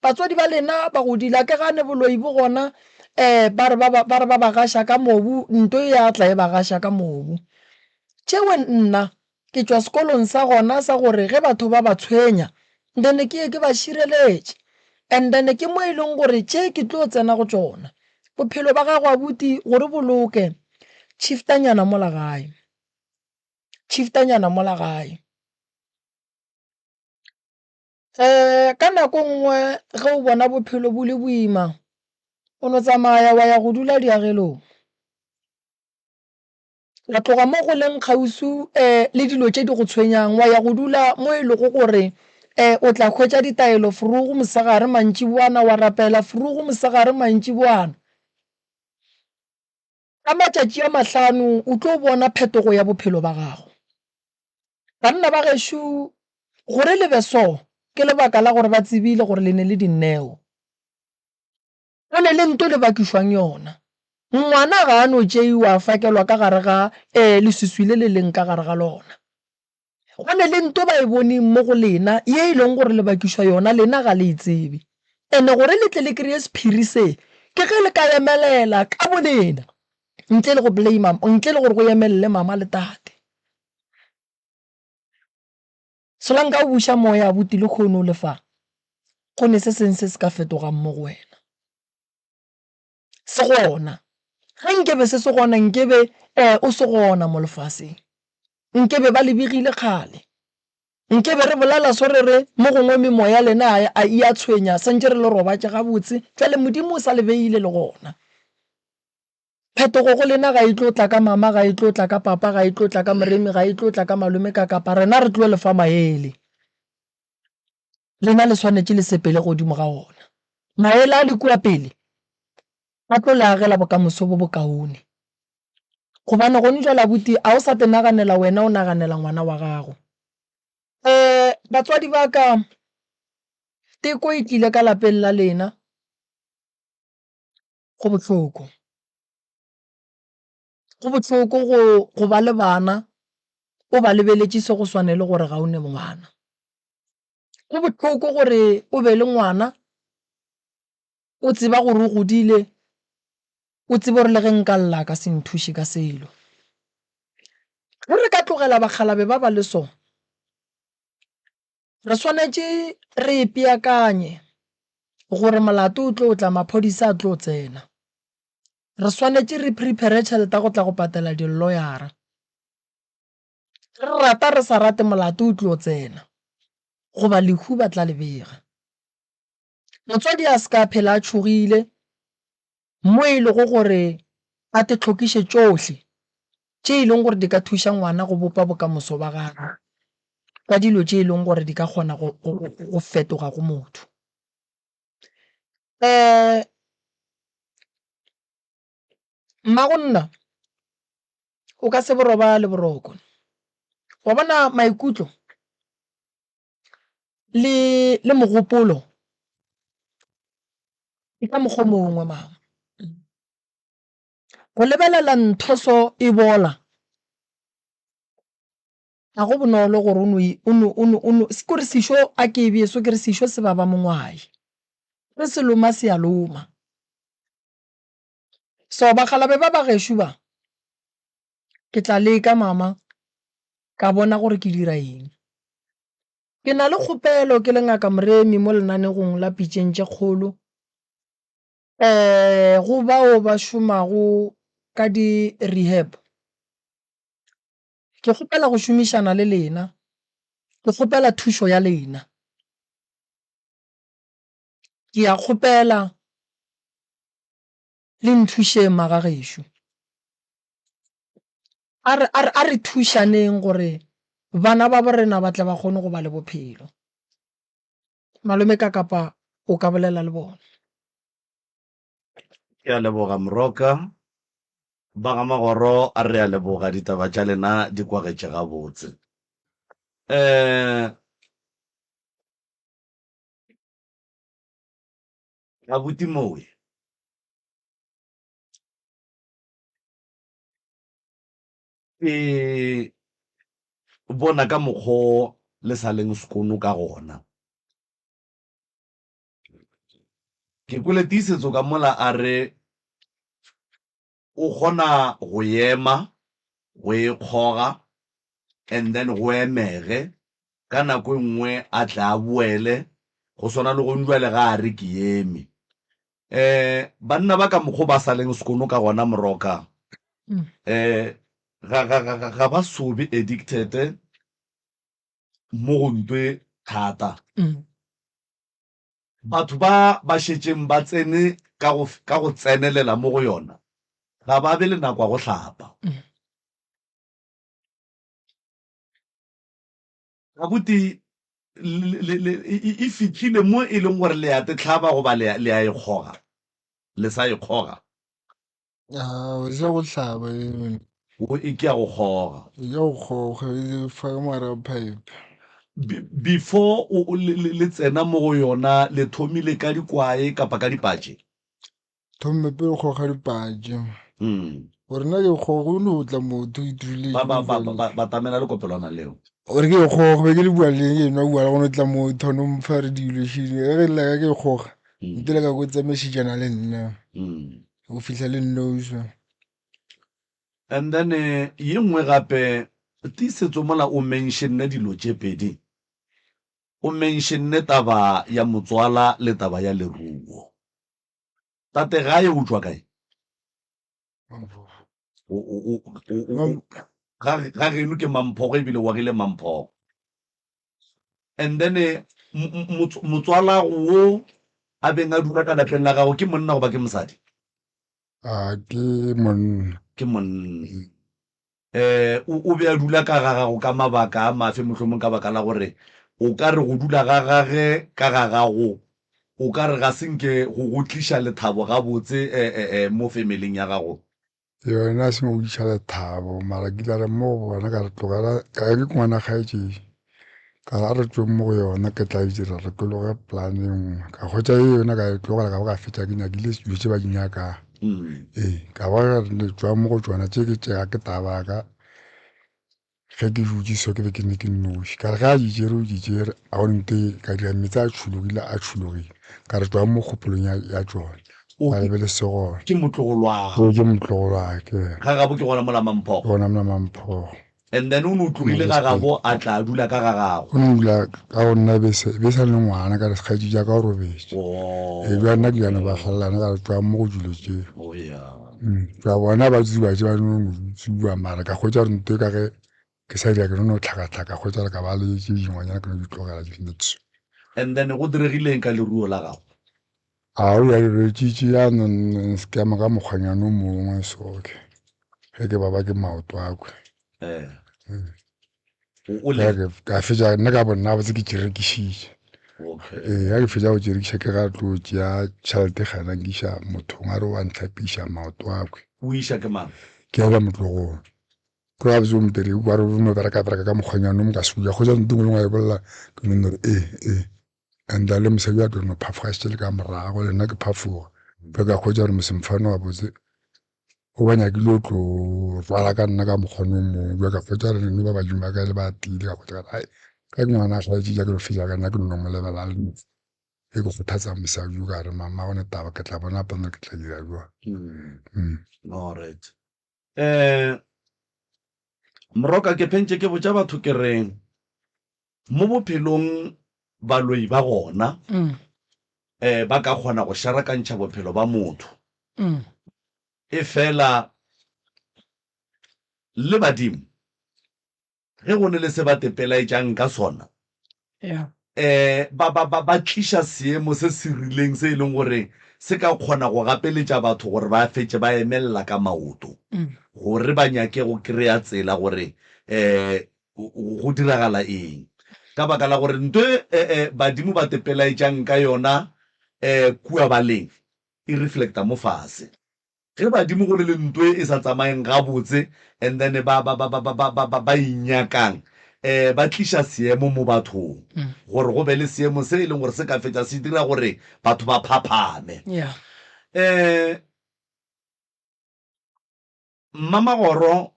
Batswadi ba lena ba godila ke gane boloi bo gona, ba re ba gaša ka mobu, nto e ya tla e ba gaša ka mobu. Tšewe nna ke tšwa sekolong sa gona sa gore ge batho ba ba tshwenya, then ke ye ke ba šireletše, and then ke mo e leng gore tše ke tlo tsena go tšona. Bophelo ba gago abuti gore boloke, chiftanyana mola gae, chiftanyana mola gae. Ka nako nngwe ge o bona bophelo bo le boima, o no tsamaya wa ya go dula diagelong, la tloga mo go leng kgausu le dilo tše di go tshwenyang, wa ya go dula mo e lego gore o tla hwetša ditaelo furugu mosegare mantšiboana, wa rapela furugu mosegare mantšiboana. Ka matšatši a 5 o tlo bona phetogo ya bophelo ba gago. Banna ba gešo gore le be so ke lebaka la gore ba tsebile gore le ne le dinneo, go ne le nto le bakišwang yona. Ngwana ga a no tšeiwa fakelwa ka gare ga leswiswi le le leng ka gare ga lona. Go ne le nto ba e bone mo go lena ye e leng gore le bakišwa yona lena ga le itsebe, ene gore le tle le kry-e sephiri se ke ge le ka emelela ka bolena ntle le go blame, ntle le gore go emelele mama le tate. Solanka o buša moya abuti le kgono le fa go ne se seng se se ka fetogang mo go wena. Se gona ge nkebe se gona, nkebe o se gona mo lefaseng, nkebe ba lebegile kgale, nkebe re bolela so re re mo gongwe memoya lena a ia tshwenya santse re le robatše gabotse, jale Modimo o sa le beile le gona. Phetogo go lena ga e tlo tla ka mama, ga e tlo tla ka papa, ga e tlo tla ka moremi, ga e tlo tla ka malome ka kapa, rena re tlo lefa maele. Lena le swanetše le sepele godimo ga ona. Maele a le kua pele a tlo le agela bokamoso bo bokaone, gobane gone jwale abuti a o sa te naganela wena, o naganela ngwana wa gago. Batswadi ba ka, teko e tlile ka lapeng la lena, go bohloko. Go bohloko go ba le bana o ba lebeletše se go swane le gore ga o ne ngwana. Go bohloko gore o be le ngwana o tseba gore o godile, o tsebe gore le ge nka lla ka se nthuše ka selo. Ge re ka tlogela bakgalabe ba ba le so, re swanetše re ipeakanye gore molato o tlo tla, maphodisa a tlo tsena. Re swanetše re prepare tšhelete go tla go patela di-lawyer-a. Re rata re sa rate molato o tlo tsena goba lehu ba tla lebega. Motswadi a ska phela a tšhogile mo e lego gore a te tlhokiše tšohle tše e leng gore di ka thuša ngwana go bopa bokamoso ba gagwe ka dilo tše e leng gore di ka kgona go fetoga go motho. Mmagonna o ka se boroba le boroko wa bona maikutlo le mogopolo ke ka mokgwa mongwe mama go lebelela nthoso e bola ga go bonolo gore kore sešo a ke beso ke re sešo se baba mongwae re se loma se ya loma so bagalabe ba bagešo ba ke tla leka mama ka bona gore ke dira eng ke na le kgopelo ke le ngaka Moremi mo lenanegong la Pitšeng tše Kgolo go bao ba šomago ka di-rehab ke kgopela go šomišana le lena ke kgopela thušo ya lena ke a kgopela le nthušeng magagešo a re thušaneng gore bana ba borena ba tle ba kgone go ba le bophelo malome ka kapa o ka bolela le bona ke a leboga Moroka ba ga Magoro a re a leboga ditaba tša lena di kwagetše gabotse abuti mowe ke bona ka mokgwa le sa leng sekono ka gona ke kwele tiisetso ka mola a re o kgona go ema go e kgoga and then go emege ka nako nngwe a tla a boele go swana le go ndwale ga a re ke eme banna ba ka mokgwa ba sa leng sekono ka gona Moroka ga ba sobe addicted mo go ntwe thata batho ba šetšeng ba tsene ka go tsenelela mo go yona ga ba be le nako ya go hlapa abuti e fitlhile mo e leng gore le ya tetlhaba goba le a e kgoga le sa e kgoga o ja go hlaba o e ke ya go kgoga ya go kgoga e fa mara pipe before le tsena mo go yona le thomile ka dikwae kapa ka dipatše thomme pele go ga dipatše gore nna ke kgoga o ne o tla motho o itule ba tamela le kopelwana leo gore ke kgoga be ke le bua le eno bua go no tla motho no mfa re dilo shine ge le ka ke kgoga ntele ka go tsamešijana le nna go fihla le nnoso and then ye nngwe gape tiisetso mola o mentionne dilo tše pedi o mentionne taba ya motswala le taba ya leruo tate gae o tswa kae ga geno ke Mamphogo ebile wa gile Mamphogo and then motswala wo a beng a dula ka lapeng la gago ke monna goba ke mosadi ke monna ke monna o be a dula ka ga gago ka mabaka a mafe mohlomong ka baka la gore o ka re go dula ga gage ka ga gago o ka re ga senke go tliša lethabo gabotse mo familing ya gago yona se mo tliša lethabo mara ke tla re mo bona ka re tlogela ka ke ngwana kgaetšedi ka ra re tsweng mo go yona ke tla dira re tloge plan e nngwe ka kgwetša e yona ka e tlogela ka go ka fetša ke nyakile dilo tše ba di nyakang ka ba re tswa mo go tsona tše ke tšea ke tabaka ge ke dutse so ke be ke ne ke nnoši ka re ge a ditšere o ditšere a go nte ka dira metsi a tšhologile ka re tswa mo kgopolong ya tsone ba lebe le segona ke motlogolwago ke ga gabo ke gona mola Mamphogo gona mna Mamphogo and then o ne o tlogile ga gabo a tla dula ka ga gago o ne dula ka go nna be sa le ngwana ka re sekgaetši ja ka go robetše bja nna dilana ba galelana ka re tswa mo go dilo tseo tsa bona ba tsuba tše ba no tsuba mara ka kgwetša re nte ka ge ke sa dira ke no tlhakatlhaka kgwetša re ka ba le tše dingwanyana ke no di tlogela ditso and then go diregileng ka leruo la gago a o ya retšitše ya skema ka mokgwanyana o mongwe soke ge ke baba ke maoto akwe ka fetša nna ka bonna botse ke tšerekišitše ga ke fetša go tšerekiša ke ga tlo tšea tšhelete kganankiša mothong a re wa ntlhapiša maoto akwe o iša ke mang ke ela motlogong ko ga bzo mtere kwa re no bereka ka mokgonyana mo ka se ya go ja ntungwe ngwa e bolla ke no and le mosadi a tlono phafoga se ka morago le nna ke phafoga ba ka go ja re mosemfano wa botse o banya ke lo tlo rwala ka nna ka mokgono mo ba ka fetsa re ne ba ba juma ka le ba tlile ka go tla ai ka ngwana ga ji ja ke lo fila ka nna ke no mo lebala le e go thatsa mosadi o ka re mama o ne taba ke tla bona pa nna ke tla dira jwa all right Moroka ke phentse ke botsa batho ke reng mo bophelong baloi ba gona ba ka kgona go sharakantšha bophelo ba motho e fela le badimo ge go ne le se ba tepelaetšang ka sona ba tliša seemo se se rileng se e leng gore se ka kgona go gapeletša batho gore ba fetse ba emelela ka maoto gore ba nyake go kry-a tsela gore go diragala eng ka baka la gore ntwe badimo ba tepelaetšang ka yona kua baleng e reflecta mo fase ge badimo go le ntwe e sa tsamaeng gabotse and then ba inyakang ba tliša seemo mo bathong gore go be le seemo se e leng gore se ka fetsa se dira gore batho ba phaphame Mamagoro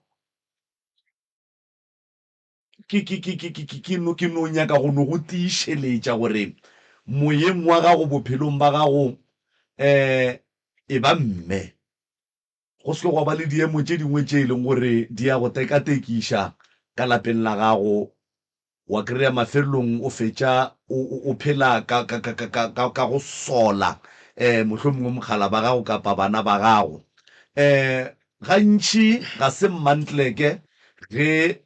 ke no nyaka go no go tiišeletša gore moyeng wa gago bophelong ba gago e ba mme go se go ba le diemo tše dingwe tše e leng gore di ya go tekatekiša ka lapeng la gago wa kry-a mafelelong o fetša o phela ka go sola mohlomongwe mogala ba gago kapa bana ba gago gantši ga se mmantleke ge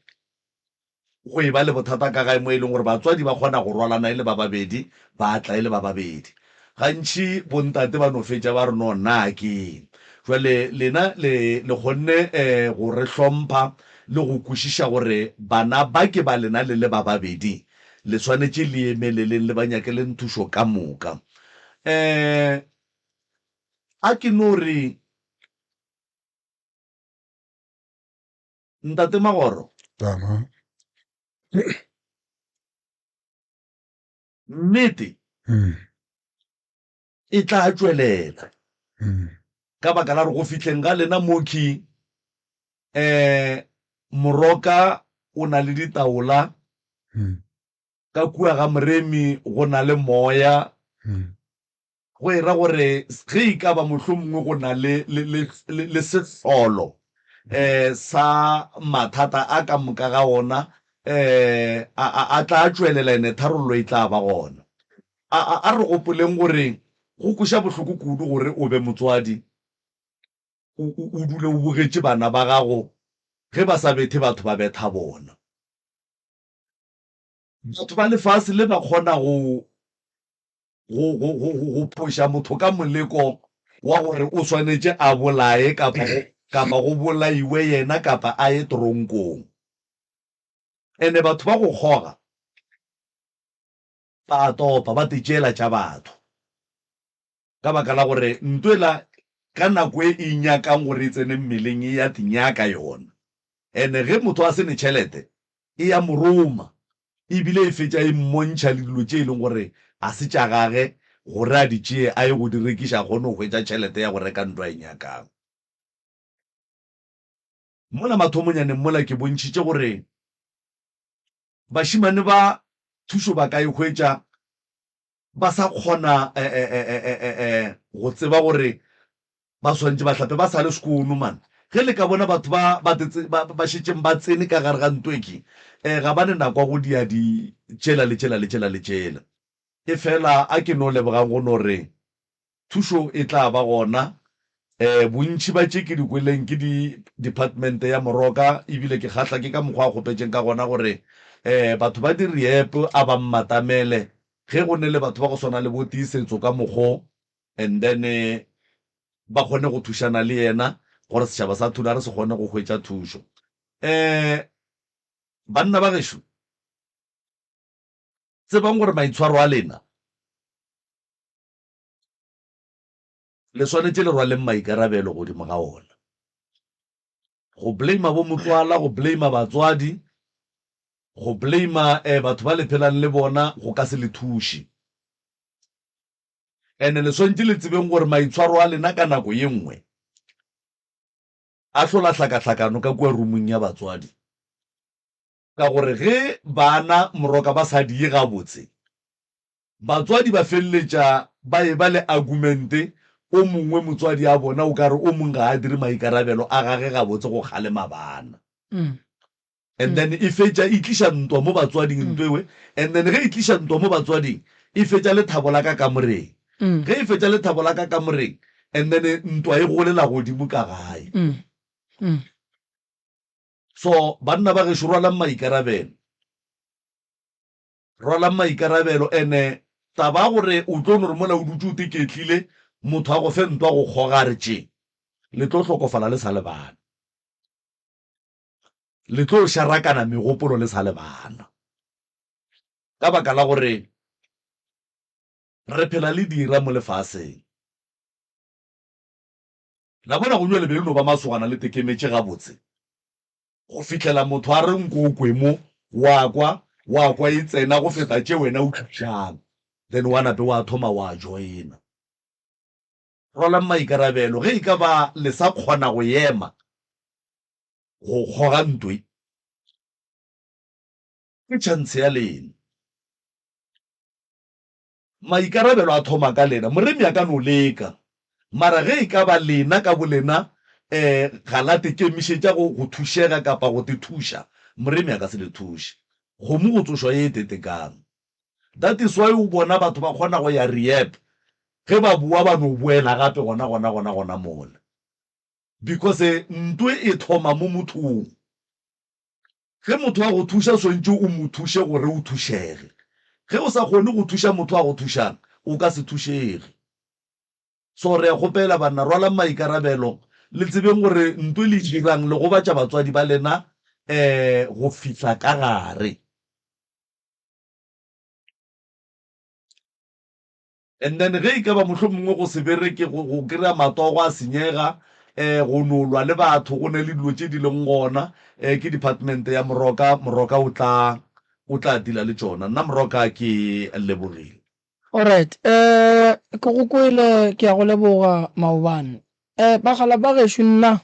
go e ba le bothata ka gae mo e leng gore batswadi ba kgona go rwalana e le ba babedi ba tla e le ba babedi gantši bontate ba no fetša ba re no nna keng jale lena le kgonne go re hlompha le go kwešiša gore bana ba ke ba lena le ba babedi le tshwanetse le emeleleng le ba nyakeleng thušo ka moka a ke no re Ntate Magoro nnete e tla tšwelela ka baka la re go fitlheng ga lena moki Moroka o na le ditaola ka kua ga Moremi go na le moya go ira gore ge e ka ba mohlomongwe go na le sehlolo sa mathata a ka moka ga ona a tla tšwelela ene tharollo e tla ba gona a re gopoleng gore go kweša bohloko kudu gore o be motswadi o dule o bogetše bana ba gago ge ba sa bethe batho ba betha bona batho ba lefase le ba kgona go phoša motho ka moleko wa gore o swanetše a bolae kapa go bolaiwe yena kapa a ye toronkong ene batho ba go kgoga ba topa ba tetšela tša batho ka baka la gore ntwela ka nako e nyakang gore e tsene mmeleng e ya tinyaka yona ene ge motho a se ne tšhelete e ya moroma ebile e fetša e mmontšha le dilo tše e leng gore a se tša gage gore a di tšee a ye go di rekiša kgone go hwetša tšhelete ya go reka ntwa e nyakang mola mathomonyane mola ke bontšhitše gore bašimane ba thušo ba ka e hwetša ba sa kgona go tseba gore ba swantše ba hlape ba sa le sekono man ge le ka bona batho ba šetšeng ba tsene ka gare ga ntweki ga ba ne nako go dia di tšela le tšela e fela a ke no lebogang go no re thušo e tla ba gona bontši ba tše ke di kweleng ke di-department ya Moroka ebile ke kgatla ke ka mokgwa a kgopetšeng ka gona gore batho ba di riepe a ba mmatamele ge go ne le batho ba go swana le botiisetso ka mokgo and then ba kgone go thušana le yena gore setšhaba sa thula re se kgone go hwetša thušo banna ba gešo tsebang gore maitshwaro a lena le swanetše le rwaleng maikarabelo godimo ga ona go blame bo motswala, go blame batswadi, go blame batho ba le phelang le bona go ka se le thushi. Ene le swantse le tsebeng gore maitshwaro a lena ka nako ye nngwe a hlola hlakahlakano ka kua roomong ya batswadi, ka gore ge bana moroka ba sa die gabotse, batswadi ba felletša ba e ba le argumente o mongwe motswadi a bona o kare o mongwe ga a dire maikarabelo a gage gabotse go kgalema bana. And then e fetša e tliša ntwa mo batswading ntwewe, and then ge e tliša ntwa mo batswading e fetša le thabo la ka kamoreng, ge e fetša le thabo la ka kamoreng, and then ntwa e golela godimo ka gae. So banna ba gešo rwalang maikarabelo, ene taba gore o tlo nore mola o dutse o teketlile motho a go fe ntwa go kgogare tše, le tlo hlokofala le sa le bana, le tlo sharakana megopolo le sa le bana, ka baka la gore re phela le dira mo lefaseng. La bona go nywele beno ba masogana le tekemetše gabotse, go fitlhela motho a re nkokwe mo wa kwa e tsena go feta tše wena o thušang, then wa nape wa thoma wa joina. Rwalang maikarabelo, ge e ka ba le sa kgona go ema go kgoga ntwe, ke chance ya lena. Maikarabelo a thoma ka lena, moremi a ka no leka, mara ge e ka ba lena ka bolena ga la tekemišetša go thušega kapa go te thuša, moremi a ka se le thuše, gomo go tsošwa ye tetekang. That is why o bona batho ba kgona go ya rehab ge ba bua ba no boela gape gona mola, because ntwe e thoma mo mothong. Ge motho a go thuša swantše o mo thuše gore o thušege, ge o sa kgone go thuša motho a go thušang o ka se thušege. So re a kgopela banna, rwalang maikarabelo, le tsebeng gore ntwe le dirang le go batša batswadi ba lena go fihla ka gare. And then ge e ka ba mohlomongwe go se bereke go kry-a matogo a senyega, go nolwa le batho, go ne le dilo tše di leng gona, ke department ya moroka o tla dila le tšona. Nna moroka ke lebogile. Alright, ke go kwele ke ya go leboga Maobane. Bagala ba gešo nna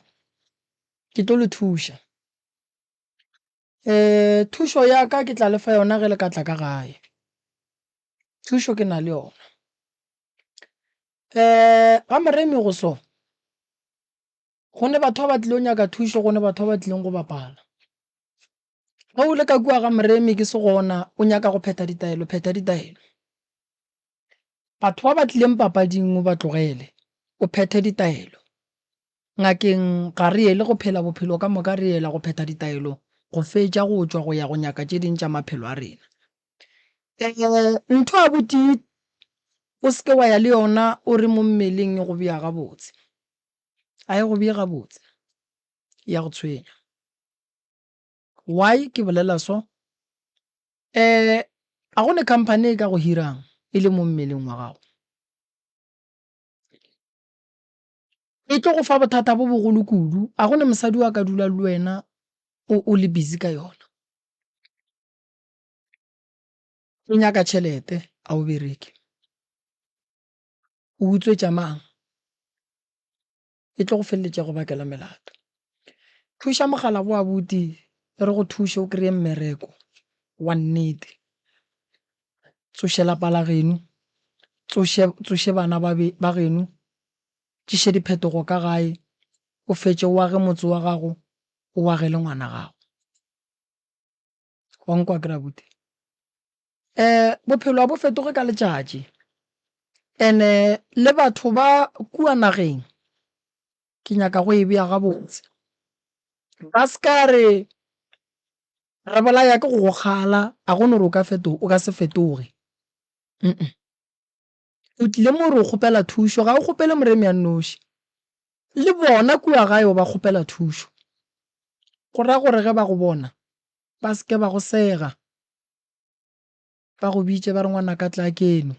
ke tlo le thuša. Thušo ya ka ke tla lefa yona ge le ka tla ka gae. Thušo ke na le yona. Ga moremi go so, go ne batho ba tlile go nyaka thušo, go ne batho ba tlileng go bapala. Ga o le ka kua ga moremi ke se gona o nyaka go pheta ditaelo. Batho ba tlileng papading o ba tlogele, o phethe ditaelo. Ngakeng ga re ele go phela bophelo ka moka, re ela go pheta ditaelo, go fetša go tšwa go ya go nyaka tše ding tša maphelo a rena. Ntho a botse o seke wa ya le yona o re mo mmeleng e go bea gabotse, a e go bea gabotse, ya go tshwenya. Why ke bolela so? A gone company e ka go hirang e le mo mmeleng wa gago, e tlo go fa bothata bo bogolo kudu. A gone mosadi wa ka dula le wena o le busy ka yona, o nyaka tšhelete a o bereke, o utswetša mang, e tlo go feleletša go bakela melato. Thuša mogala bo abuti, re go thuše o kry-e mmereko wa nnete, tsoše lapa la geno, tsoše bana ba geno, tšiše diphetogo ka gae, o fetše o age motse wa gago, o age le ngwana gago. Wa nkwa kry abuti, bophelo bo fetoge ka letšatši, ene le batho ba kua nageng ke nyaka go e bea gabotse. Ba ska re bolaya ke go gala, a gone gore o ka se fetoge. O tlile mo re o kgopela thušo, ga o kgopele moremi a nnoši, le bona kua gae o ba kgopela thušo. Go raya gore ge ba go bona ba seke ba go sega, ba go bitše ba re ngwana ka tla keno,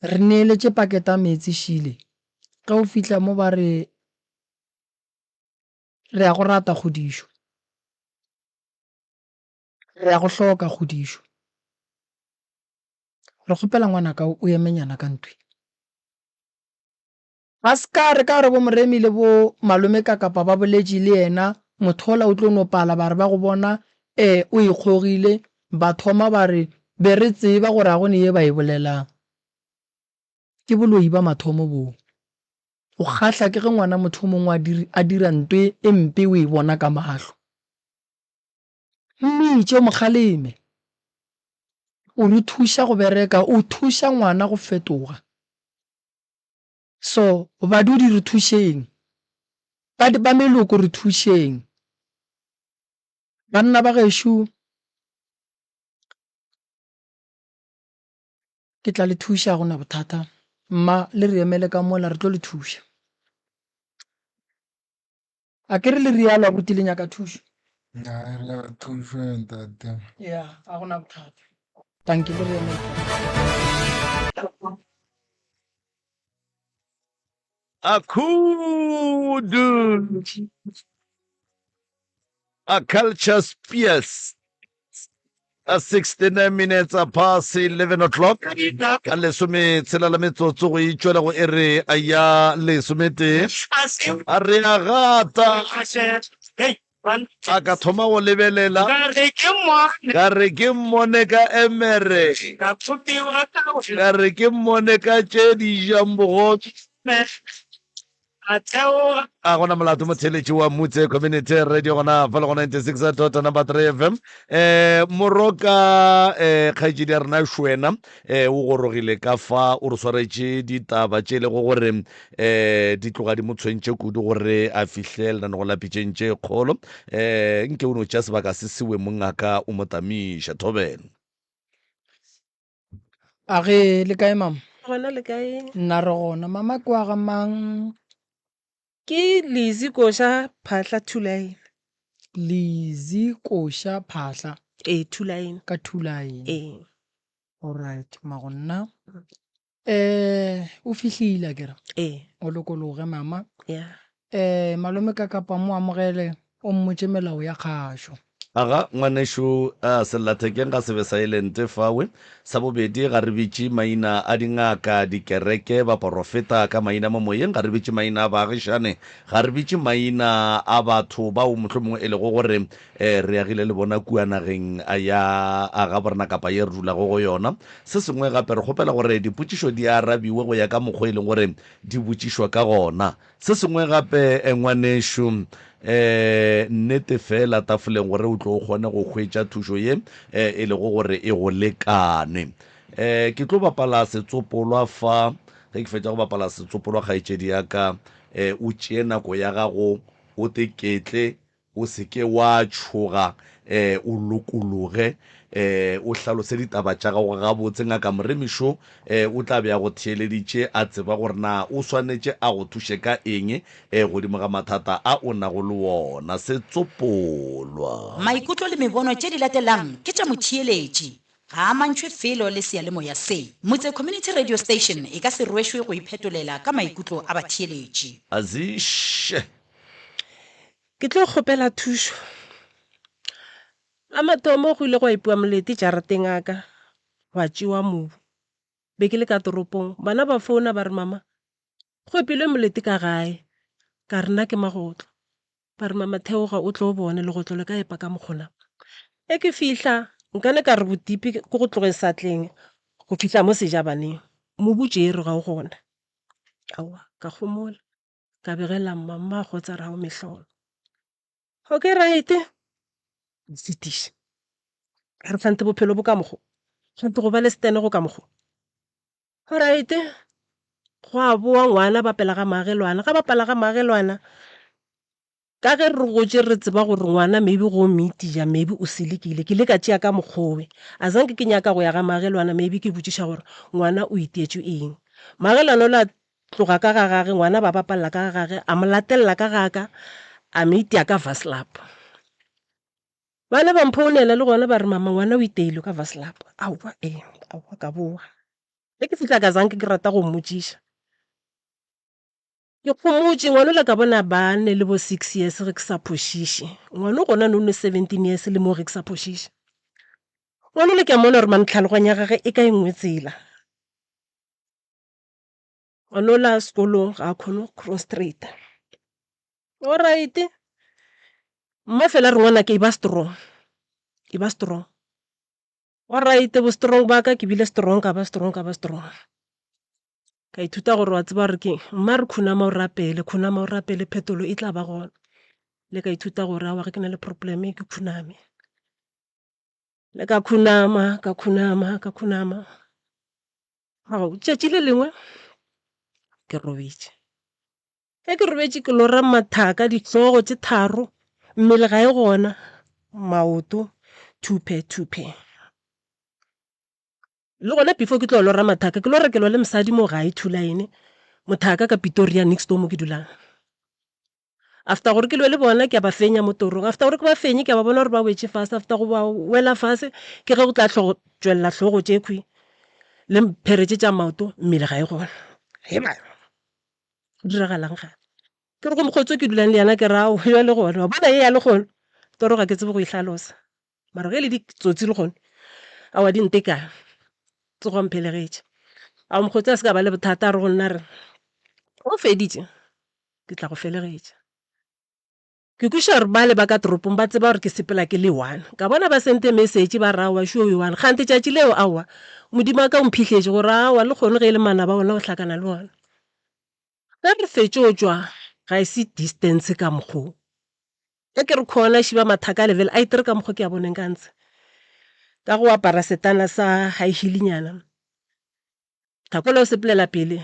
re neeletše paketa metsi šile, ge o fitlha mo ba re re ya go rata kgodišo, re ya go hloka kgodišo, re kgopela ngwana ka o emenyana ka ntwe. Ga se ka re ka re bo Moremi le bo malome kapa ba boletše le yena mothola o tlo no pala ba re ba go bona o ikgogile ba thoma ba re be re tseba gore a gone ye ba e bolelang. Ke boloi ba mathomo boo. O kgahla ke ge ngwana motho mongwe a dira ntwe e mpe o e bona ka mahlo. Mmitše o mokgaleme, o re thuša go bereka, o thuša ngwana go fetoga. So badudi re thušeng, ba meloko re thušeng, banna ba gešo ke tla le thuša gona bothata, mma le re emele ka mola re tlo le thuša. A ke re le rialo abuti le nyaka thušo? Ya, a gona bothata. Tanki le re emele. Akudu. A culture spears. 69 minutes past 11 o'clock. Ka lesome tshela la metsotso go itšwela go ere a ya lesomete. A re a gata. A ka thoma go lebelela. Ka re ke mmone ka emere. Ka re ke mmone ka tše di jang bogobe. A gona molato motheletši wa Mutse Community Radio gona fa le go 96.3 FM. Moroka kgaetšedi ya rena Shwena o gorogile ka fa o re swaretše ditaba tše le go gore di tloga di mo tshwentše kudu gore a fihlele nane go lapitšentše kgolo. Nke o no tša sebaka se sewe mongaka o mo tamiša Thobela. A ge le kae mama? Gona le kae? Nna re gona mama kwa ga mang? Ke Lizzy Koša Phahla Thulain. Lizzy Koša Phahla Thulain. ka Thulain. Alright magonna. O fihlile a kere? O lokologe mama. Malome kapa mo amogele o mmotše melao ya kgašo. Aga ngwanešo sellathekeng ga sebe silente fawe sa bobedi ga re bitše maina a dingaka dikereke ba porofeta ka maina mo moyeng ga re bitše maina a baagišane ga re bitše maina a batho bao mohlomongwe e lego gore re agile le bona kua nageng a ga borena kapa ye re dulago go yona. Se sengwe gape re kgopela gore dipotšišo di arabiwe go ya ka mokgwa e leng gore di botšišwa ka gona. Se sengwe gape ngwanešo nnete fela tafoleng gore o tlo o kgone go hwetša thušo ye e lego gore e go lekane. Ke tlo bapala setsopolwa fa ge ke fetša go bapala setsopolwa kgaetšedi ya ka o tšee nako ya gago o teketle o seke wa tšhoga o lokologe o hlalose ditaba tša gago gabotse ngaka Moremišo o tla be a go theeleditše a tseba gore na o swanetše a go thuše ka eng godimo ga mathata a o nago le wona. Setsopolwa maikutlo le mebono tše di latelang ke tša motheeletši ga a mantšhwe felo le seyalemoya se. Motse Community Radio Station e ka se rwešwe go iphetolela ka maikutlo a batheeletši. Azishe Ke tlo kgopela thušo. A mathomo go ile go ipua moleti jarateng aka wa tšewa mobu. Be ke le ka toropong bana ba founa ba re mama go epilwe moleti ka gae ka re nna ke magotlo. Ba re mama Theoga o tlo bone le go tlo le ka epa ka mokgona. Ke fihla nkane ka re botipi ke go tloge satleng go fihla mo sejabaneng. Mobu tšere ga o gona. Aowa ka gomola ka begela mama go tsa rao mehlolo. Okay right. Setiš. Re fante bophelo bo ka mogo. Fante go ba le stene go ka mogo. Alright. Go a boa ngwana ba pela ga magelwana. Ga ba pela ga magelwana. Ka ge re go tše re tseba gore ngwana maybe go meetija maybe o selekile ke le ka tšea ka mokgowe. A zanke ke nyaka go ya ga magelwana maybe ke botšiša gore ngwana o itietšwe eng. Magelwana o la tloga ka ga gage ngwana ba bapalla ka ga gage a mo latella ka gaka a me itia ka Vaslap. Bana ba mphounela le gona ba re mama ngwana o iteilwe ka Vaslap. Aowa aowa ka boa. Le ke fitla ka zanke ke rata go mmotšiša. ke khomotse ngwana la ka bona ba ne le bo 6 years re ke sa phošiše ngwana gona no 17 years le mo re ke sa phošiše ngwana le ke mona gore mantlhaloganya gage e ka engwe tsela ngwana la sekolong ga a kgone cross straight alright mma fela re ngwana ke ba strong alright bo strong ba ka ke bile strong ka ba strong ka ithuta gore wa tseba gore ke mma re khunama o rapele phetolo e tla ba gona le ka ithuta gore a wa ge ke na le problem ke khuname le ka khunama ao tšatši le lengwe ke robetše ke robetše ke lora mathaka dihlogo tše tharo mmele ga e gona maoto thupe le gona before ke tlo lora mathaka ke lo rekelwa le mosadi mo gae thulaene mothaka ka Pretoria next door mo ke dulang after gore ke lwe le bona ke a ba fenya mo torong after gore ke ba fenye ke a ba bona gore ba wetse fase after go ba wela fase ke ge go tla tswelela tlhogo tšekhwi le mpheretse tša maoto mmele ga e gona heba go diragalang ga ke re go mokgotso ke dulang le yana ke rao yo le gona wa bona e ya le gona toro ga ke tsebe go ihlalosa mara ge le ditsotsi le gone a wa dinte ka tsogo mphelegetše a mokgotsi a se ka ba le bothata a re go nna re o feditše ke tla go felegetša ke kuša gore ba le ba ka toropong ba tseba gore ke sepela ke le one ka bona ba sente message ba rawa sho we one gante tšatši leo awa modimo a ka mphihletse gore awa le kgone ge e le mana ba ona go hlakana le ona ge re fetše o tswa ga e se distance ka mokgo ge ke re khona šiba mathaka level a itere ka mokgo ke a boneng ka ntse ka go apara setana sa high heelinyana thakolo o sepelela pele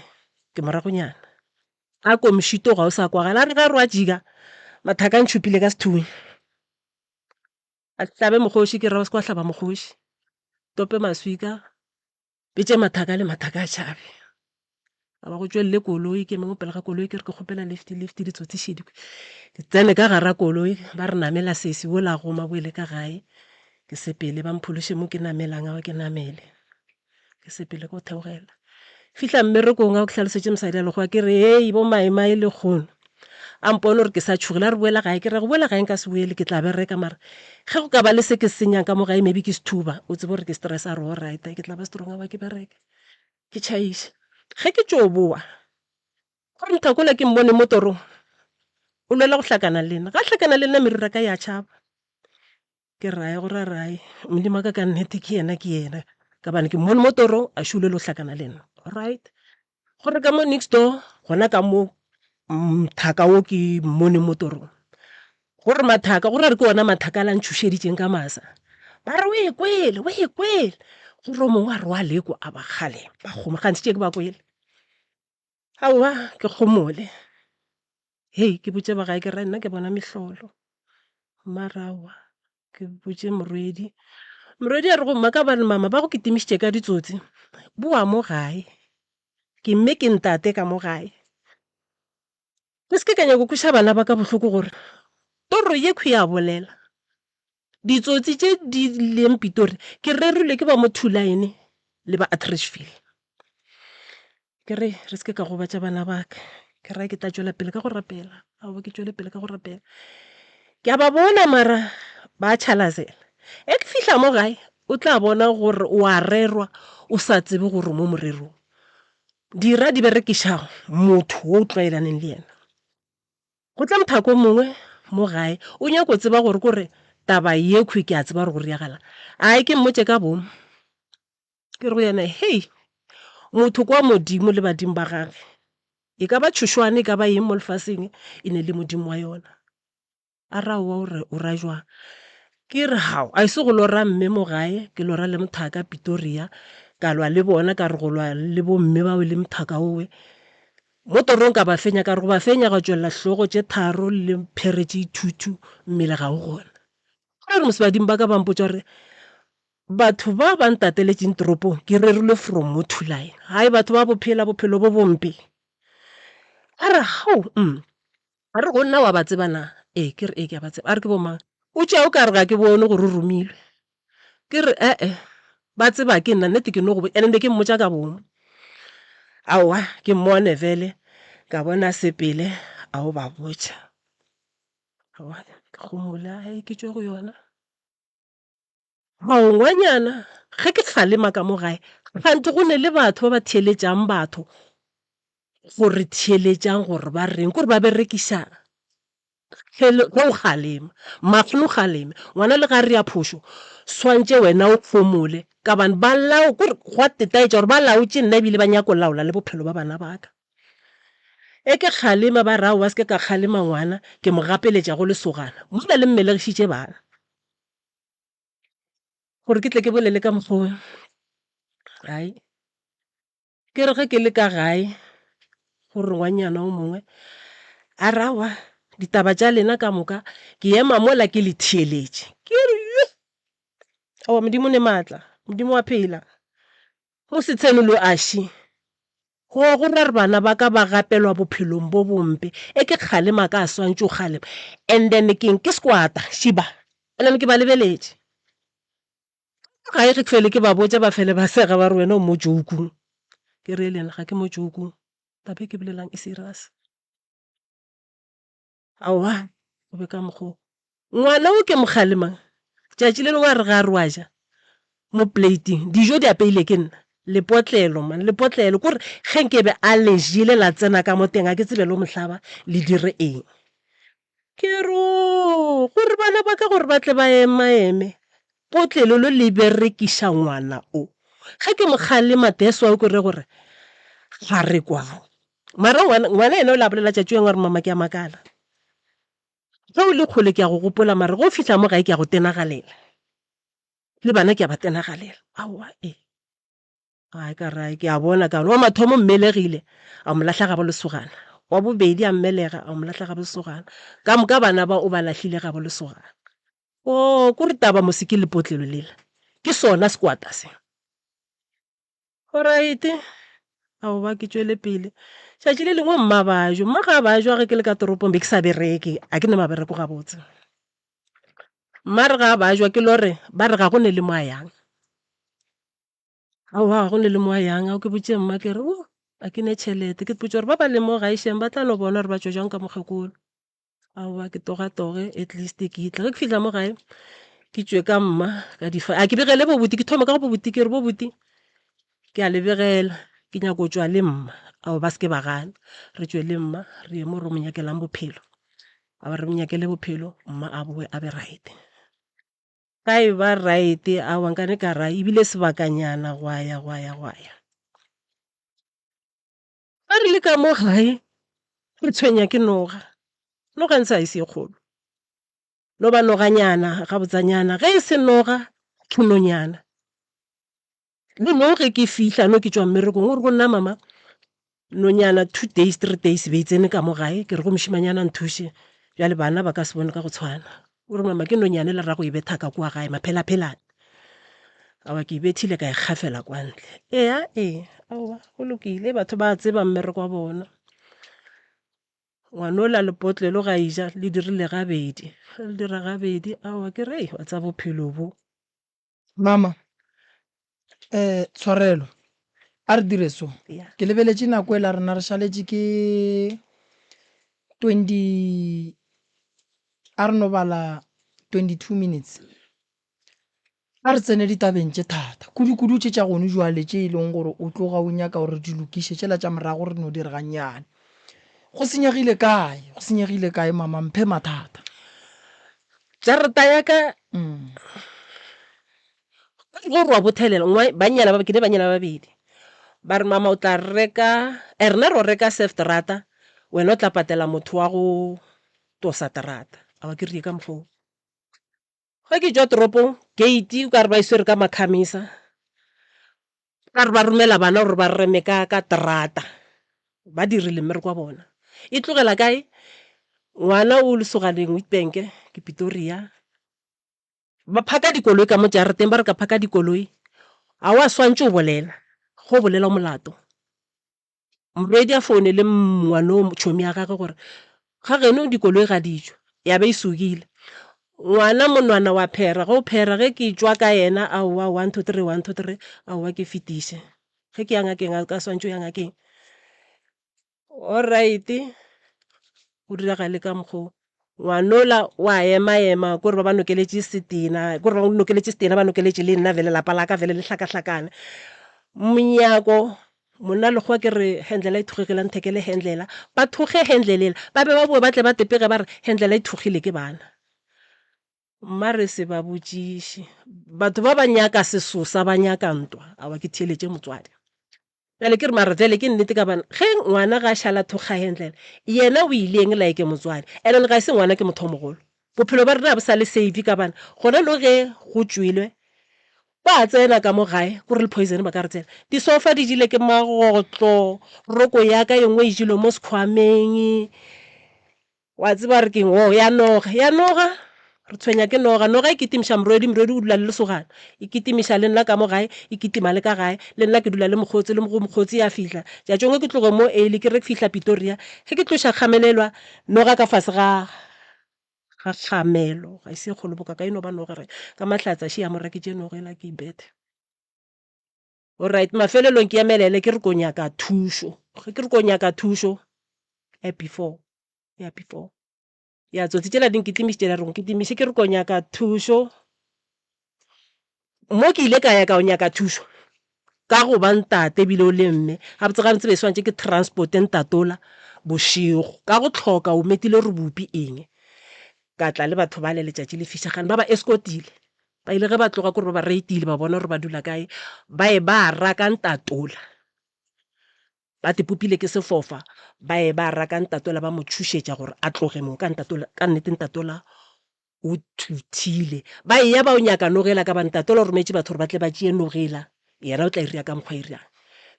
ke moragonyana a ko mošito ga o sa kwagala a re ga re wa jika mathaka ntšhupile ka sethunya a hlabe mokgoši ke ra o se kwa hlaba mokgoši tope maswika betse mathaka le mathaka a tšhabe a ba go tšwelele koloi ke mengwe pele ga koloi ke re ke kgopela lefti ditsotsi šedi ke tsene ka gara koloi ba re namela sesi o la goma boele ka gae ke sepele ba mphološe mo ke namelang ao ke namele ke sepele ko theogela fihla mmerekong a o ke hlalosetše mosadi a legoa ke re hei bo maemae le kgono a mpone gore ke sa tšhogile a re boela gae ke re go boela gae nka se boele ke tla bereka mara ge go ka ba le se ke senyang ka mo gae maybe ke sethuba o tsebe gore ke stress a re o right ke tla ba strong ba ke bereke ke tšhaiše ge ke tšo boa gore nthakola ke mmone mo torong o lwela go hlakana le nna ga hlakana le nna merira ka ya tšhaba ke rae gore rae modimo ka nnete ke yena ka bane ke mmone mo torong a šule le go hlakana le nna alright gore ka mo next door gona ka mo thaka o ke mmone mo torong gore mathaka gore re ke ona mathaka a la ntšhošeditšeng ka masa ba re o e kwele gore o mongwe a re wa leko a ba kgale ba kgoma gantse tše ke ba kwele aowa ke kgomole hei ke botse ba gae ke ra nna ke bona mehlolo marawa ke botse morwedi a re go mma ka bane mama ba go ketimišitše ka ditsotsi boa mo gae ke mme ke ntate ka mo gae ke se ke ka nyako kuša bana ba ka bohloko gore toro yekhwi ya bolela ditsotsi tše di leng Pitori ke rerilwe ke ba mo Thulaine le ba Atteridgeville ke re se ke ka gobatša bana ba ka ke ra ke tla tšwela pele ka go rapela ao ke tšwele pele ka go rapela ke a ba bona mara ba tšhalazela ke fihla mo gae o tla bona gore o a rerwa o sa tsebe gore mo morerong dira di berekiša motho o tlwaelaneng le yena go tla mothako mongwe mo gae o nyako tseba gore kore taba yekhwi ke a tseba gore go riagala ai ke mmotse ka bomo ke re go yana hei motho kwa modimo le badimo ba gage e ka ba tšhošwane e ka ba eng mo lefaseng e ne le modimo wa yona a ra oa gore o ra jwang ke re hao a se go lora mme mo gae ke lora le mothaka Pretoria ka lwa le bona ka re go lwa le bo mme bao le mothaka owe mo torong ka ba fenya ka re go ba fenya ga tšwelela hlogo tše tharo le pheretše ithutu mmele ga o gona gore mosebadimo ba ka bampotsa gore batho ba ba ntateletseng toropong ke rerilwe from mo Thulaine hai batho ba bophelo bo bompe a re hao a re go nna wa ba tsebana ke re ke a ba tseba a re ke bomang o tšea o ka re ga ke bone gore o romilwe ke re ba tseba ke nna nnete ke no go ene ke mmotša ka bomo aowa ke mmone vele ka bona sepele a o ba botša aowa ke gomola ke tswe go yona ngwanyana ge ke kgalema ka mo gae gante go ne le batho ba ba theeletšang batho gore theeletšang gore ba reng kore ba berekiša ge o kgalema makgone o kgaleme ngwana le ga re ya phošo swantše wena o kgomole ka bane ba lao kore go a tetaetša gore ba laotše nna ebile ba nyako laola le bophelo ba bana baka ke kgalema ba rao ba se ka kgalema ngwana ke mo gapeletša go lesogana mola le mmelegišitše bana gore ke tle ke bolele ka mokgwa ai ke re ge ke le ka gae gore ngwanyana o mongwe a rawa ditaba tša lena ka moka ke ema mola ke le theeletše ke re aowa modimo ne maatla modimo wa phela go se tshenolo aši go ra re bana ba ka ba gapelwa bophelong bo bompe ke kgalema ka swantše o kgalema and then ke squata šiba and then ke ba lebeletše gae ge ke fele ke ba botša ba fele ba sega ba re wena o mo jokung ke re lena ga ke mo jokung tabe ke bolelang e serious aowa o be ka mokgwa ngwana o ke mo kgalemang tšatši le lengwe a re ga re wa ja mo plating dijo di apeile ke nna lepotlelo man lepotlelo kore ge nkebe a lejile la tsena ka mo teng a ke tsebe le mohlaba le dire eng ke ro gore bana ba ka gore ba tle ba eme potlelo le berekiša ngwana o ge ke mokgalema deswa o kore gore ga re kwao mara ngwana ene o la bolela tšatši engwe re mama ke a makala ge o le kgole ke a go gopola mare go fitlha mo gae ke a go tenagalela le bana ke a ba tenagalela aowa a ka rae ke a bona ka wa mathomo mmelegile a mo lahla ga bo lesogana wa bobedi a mmelega a mo lahla ga bo lesogana ka moka bana ba o ba lahlile ga bo lesogana kore taba moseke lepotlelo lela ke sona squata se alright aowa ke tšwele pele tšatši le lengwe mma bajo mma ga bajwa ge ke le ka toropong be ke sa bereke a ke ne mabereko ga botse mma re ga bajwa ke lore ba re ga go ne le mo a yang aowa go ne le mo a yang ao ke botše mma ke re a ke ne tšhelete ke potse gore ba ba le mo gaišeng ba tla no bona gore ba tšwa jang ka mokgekolo aowa ke togatoge at least ke itle ge ke fitlha mo gae ke tšwe ka mma ka difa a ke begele bobuti ke thoma ka go bobuti ke re bobuti ke a lebegela ke nyako tšwa le mma ao ba seke ba gana re tšwe le mma re ye mo re mo nyakelang bophelo a ba re monyakele bophelo mma a boe a be right ka e ba right a wankane ka ra ebile sebakanyana gwa ya a re le ka mo gae re tshwenya ke noga ntse a e se kgolo no ba noganyana ga botsanyana ge e se noga ke nonyana le no ge ke fihla no ke tšwa mmerekong o re go nna mama nonyana 2 days 3 days be itsene ka mo gae ke re go mošimanyana nthuše bjale bana ba ka se bone ka go tshwana o re mama ke nonyane le ra go e bethaka kua gae maphelaphelane awa ke ibethile ka e kgafela kwa ntle aowa go lokile batho ba tseba mmereko wa bona ngwanola lepotlelo ga ija le dirile gabedi le dira gabedi aowa ke re wa tsa bophelo bo mama tshwarelo a re dire so ke lebeletše nako e la rena re šaletše ke 20 a re no bala 22 minutes a re tsene ditabeng tše thata kudu tše tša gone jwale tše e leng gore o tloga o nyaka gore di lokiše tšela tša morago re no di re ganyane go senyegile kae mama mphe mathata jarata ya ka go roa bothelela banyana ba kile banyana babedi ba re mama o tla reka rena ro reka seft rata wena o tla patela motho wa go tosa terata a ba ke re ka mfo ga ke jwa toropong gate o ka re ba iswe re ka makhamisa ka re ba romela bana gore ba reme ka terata ba dirile mmereko wa bona e tlogela kae ngwana o lesoganeng Witbank ke Pretoria ba phaka dikoloi ka mo jarateng ba re ka phaka dikoloi a wa swantse o bolela go bolela molato mredi a phone le ngwana tšhomi ya gagwe gore ga geno dikoloi ga dijo ya be isukile ngwana monwana wa phera go phera ge ke tšwa ka yena a wa 1 2 3 1 2 3 a wa ke fetiše ge ke yang keng ka swantse yang keng alright o diragale ka mokgwa ngwanola wa ema kore ba nokeletše setina kore ba nokeletše setina ba nokeletše le nna vele lapa la ka vele le hlakahlakana monyako monna lekgowa ke re hendlela e thogegela nthekele hendlela ba thoge hendlelela ba be ba boe ba tle ba tepege ba re hendlela e thogile ke bana mma re se ba botšiše batho ba ba nyaka sesosa ba nyaka ntwa awa ke theeletše motswadi jale ke re mara jale ke nnete ka bana ge ngwana ga a šala thoga hendlela yena o ileng like motswadi and ga se ngwana ke motho o mogolo bophelo ba rena bo sa le safe ka bana gona le ge go tswilwe ba tsena ka mo gae gore le poison ba ka re tsena disofa di jile ke magotlo roko ya ka engwe e jilo mo sekhwameng wa tseba re keng ya noga re tshwenya ke noga e kitimiša morwedi o dula le lesogana e kitimiša le nna ka mo gae e kitima le ka gae le nna ke dula le mokgotsi le mokgotsi ya fihla jatsongwe ke tlogo mo early ke re ke fihla Pretoria ge ke tloša kgamelelwa noga ka fase ga kgamelo ga ise kgolo boka ka eno ba noga re ka mahlatsa še ya morwa ke tše nogela ke ibete alright mafelelong ke emelele ke re ko nyaka thušo ge ke re ko nyaka thušo before ya tsotsi tšela ding kitimišitšela reng kitimiše ke re ko nyaka thušo mo ke ile ka ya ka o nyaka thušo ka go ba ntate ebile o le mme ga botse gantse be swantse ke transport ntatola bošego ka go tlhoka o metile re bupi eng ka tla le batho ba le letšatši le fišagane ba escotile ba ile ge ba tloga kore ba reitile ba bona gore ba dula kae ba e ba raka ntatola ba tepopile ke sefofa ba e ba raka ntatola ba mo thušetša gore a tloge mo ka nnete ntatola o thuthile ba eya ba o nyaka nogela ka ba ntatola o rometše batho gore ba tle ba tšee nogela yena o tla iria ka mokgwa iriang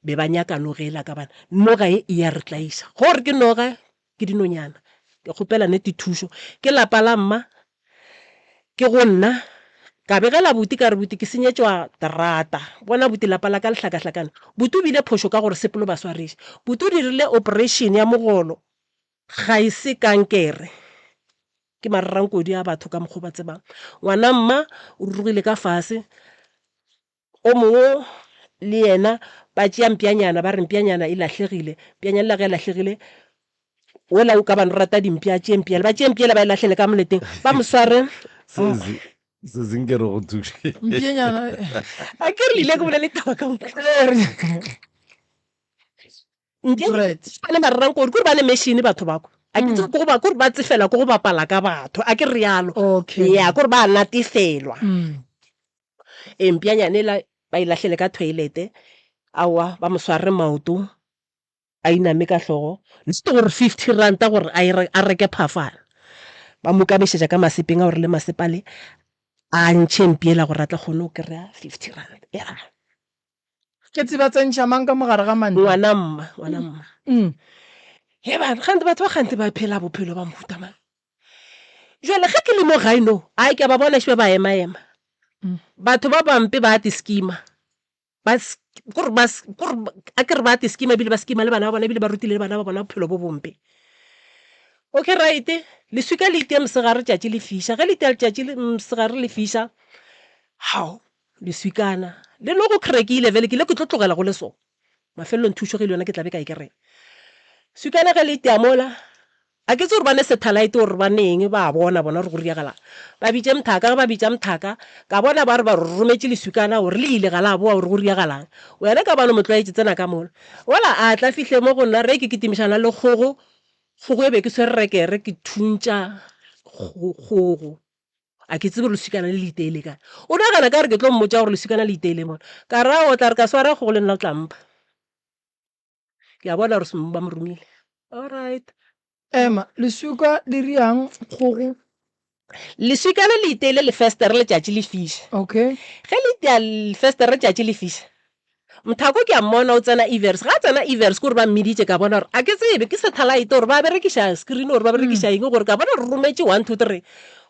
be ba nyaka nogela ka bana noga e ya re tlaiša gore ke noga ke dinonyana ke kgopela nete thušo ke lapa la mma ke go nna ka begela buti ka re buti ke senyetšwa terata bona buti lapa la ka lehlakahlakana buti o bile phošo ka gore sepolo ba swariše buti o dirile operation ya mogolo ga e se kankere ke mararankodi a batho ka mokgwa ba tsebang ngwana mma o rurugile ka fase o mongwe le yena ba tšea mpianyana ba re mpianyana e lahlegile mpianyana le ge e lahlegile ola o ka ba rata dimpia tšee mpiela ba tšee mpiela ba e lahlele ka moleteng ba mosware se zinkere go thuše Mpianyana a ke re ile ke bolele taba ka le mararankodi kore ba le mešhini batho bako a ke tsebe kore ba tsefela ko go bapala ka batho a ke re yalo okay ya kore ba natefelwa mpianyane la ba ilahlele ka toilete awa ba mosware maoto a iname ka hlogo ntse gore 50 ranta gore a reke phafana ba mo kabešetša ka masepeng a gore le masepale a ntšhe mpiela gore a tla kgone o kry-a 50 rand ya ke tseba tsentšha mang ka mogare ga mante ngwana mma he bana gante batho ba gante ba phela bophelo ba mohuta mang jale ge ke le mo gaeno a ke ba bona šebe ba ema batho ba bampe ba ati skima a ke re ba ati skima ebile ba skima le bana ba bona ebile ba rutile le bana ba bona bophelo bo bompe okay right leswika le itea mosegare tšatši le fiša ge le itea letšatši mosegare le fiša hao leswikana le no go krekile vele ke ile ke tlo tlogela go le so mafelelong thušo ge le yona ke tlabe ka e kereng swikana ge le itea mola a ke tse gore ba ne satellite gore ba neng ba bona gore go riagalang ba bitše mthaka ba bitša mthaka ka bona ba re ba rometše leswikana gore le ile ga la boa gore go riagalang wena ka bana motloaetse tsena ka mola wala a tla fihle mo go nna re ke kitimišana le kgogo e be ke swere rekere ke thuntša kgogo a ke tsebe gore leswikana le iteile kae o nagana ka re ke tlo mmotša gore leswikana le iteile mona ka ra o tla re ka swara kgogo le nna o tla mpa ke a bona gore semong ba mo romile alright ema lesuka le riang kgogo leswikana le iteile lefestere letšatši le fiša okay ge le itea lefestere letšatši le fiša mthako ke a mmona o tsena evers ga tsena evers kore ba mmeditše ka bona gore a ke tsebe ke satellite gore ba berekiša screen gore ba berekiša eng gore ka bona re rometše 1 2 3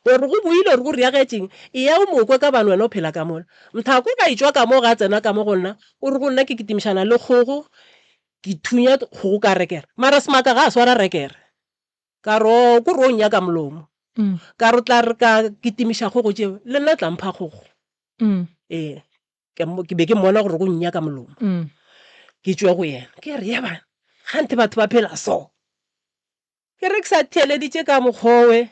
gore go buile gore go riagetseng e ya o mokwe ka bane wena o phela ka mola mthako ka etswa ka mo ga tsena ka mo go nna o re go nna ke kitimišana le kgogo ke thunya kgogo ka rekere mara semaka ga a swara rekere ka ro ko ro nya ka molomo ka ro tla re ka kitimiša kgogo tšeo le nna tla mpha kgogo ke be ke mmona gore go nya ka molomo ke tšwa go yena ke re ya bana gante batho ba phela so ke re ke sa theeleditše ka mokgowe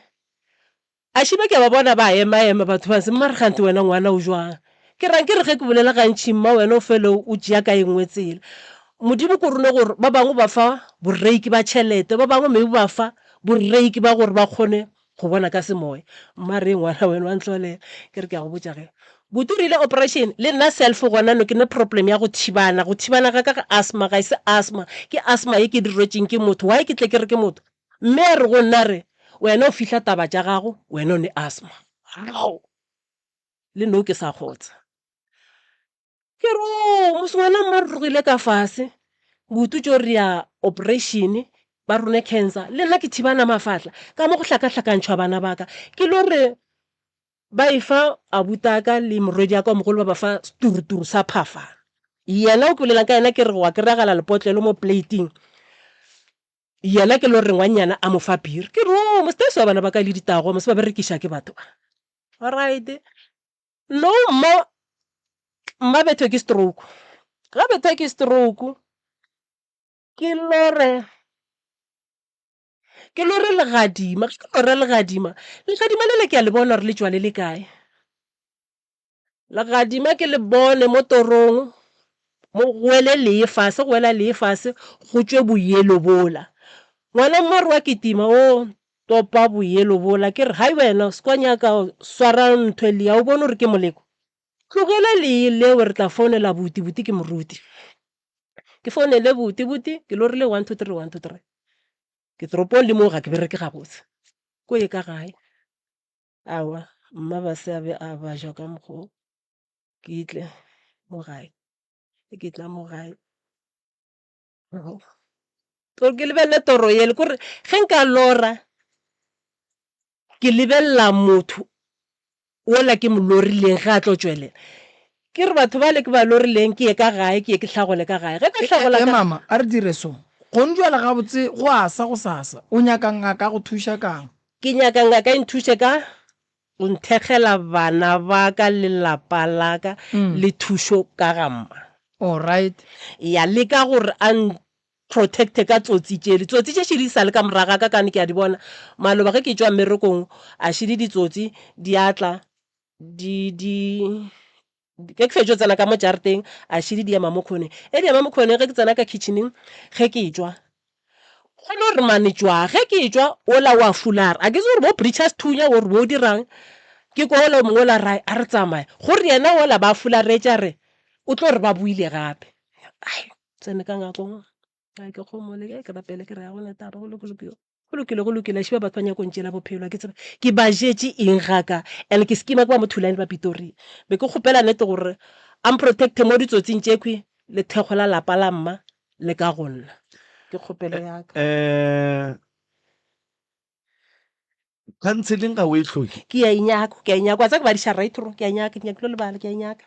a šiba ke ba bona ba ema batho ba se mare gante wena ngwana o jwang ke rang ke re ge ke bolela gantšhi mma wena o fele o tšea ka engwe tsela modimo ko rone gore ba bangwe ba fa boreiki ba tšhelete ba bangwe maybe ba fa boreiki ba gore ba kgone go bona ka semoya mmare ngwana wena wa ntlolela ke re ke a go botša ge butu rile operation le nna self gona no ke ne problem ya go thibana ga ka asthma ga ise asthma ke asthma ye ke dirwetseng ke motho why ke tle ke re ke motho mme re go nna re wena o fihla taba tša gago wena o ne asthma how le no ke sa kgotsa ke ro mosengwana mma re rogile ka fase butu tšo re ya operation ba rone cancer le nna ke thibana mafatla ka mo go hlakahlakantšhwa bana baka ke lo re ba ifa abutaka le morwedi ya ka mogolo ba ba fa turuturu sa phafana yena o ke bolelang ka yena ke re wa kry-agala lepotlelo mo plating yena ke lo re ngwanyana a mo fa beer ke ro mostase wa bana ba ka le ditago mose ba berekiša ke batho alright no mma bethwe ke stroke ga bethwe ke stroke ke lore legadima ke lore legadima le ke a le bona re le tšwa le le kae legadima ke le bone mo torong mo goele leefase go wela leefase go tšwe boyelo bola ngwana mmare wa ketima o topa boyelo bola ke re hai wena se kwa nyaka swara ntho le ya o bone gore ke moleko tlogela leo re tla founela buti ke moruti ke founele buti ke lo rile 1 2 3 1 2 3 ke toropong le mo ga ke bereke gabotse ko ye ka gae awa mma ba seabe a ba ja ka mokgwa ke itle mo gae ke tla mo gae ke lebelele toro yele kore ge nka lora ke lebelela motho ola ke mo lorileng ge a tlo tswelela ke re batho ba le ke ba lorileng ke ye ka gae ke ye ke tlhagole ka gae ge ka tlhagola ka mama a re dire so go njwela gabotse go asa go sasa o nyaka ngaka go thuša kang ke nyaka ngaka e nthuse ka o nthekgela bana ba ka lelapa la ka le thušo ka gamma alright ya le ka gore a protecte ka tsotsi tše di sa le ka moraga ka kane ke a di bona maloba ge ke tšwa mmerekong a šedi ditsotsi di atla ke fetšo tsena ka mo jarateng a šedi di ema mo kgoneng di ema mo kgoneng ge ke tsena ka kitcheneng ge ke tšwa go le gore mane tšwa ge ke tšwa ola wa fulara a ke se gore bo breachers thunya gore bo dirang ke kwa ola mongwe ola rae a re tsamaya gore yena ola ba fularetša re o tlo re ba buile gape tsene ka ngakong ke kgomole ke rapele ke re ya gona taba go lokile šiba batho ba nyakong tšela bophelo ke tseba ke ba jetše eng gaka and ke skima ke ba mo thulane ba pitori be ke kgopela nete gore am protecte mo ditsotsing tšekwe le thekgo la lapa la mma le ka go nna ke kgopelo yaka counseling ga o e tlhoke ke a inyaka wa tsa ke badiša raitro ke a inyaka ke lo lebala ke a inyaka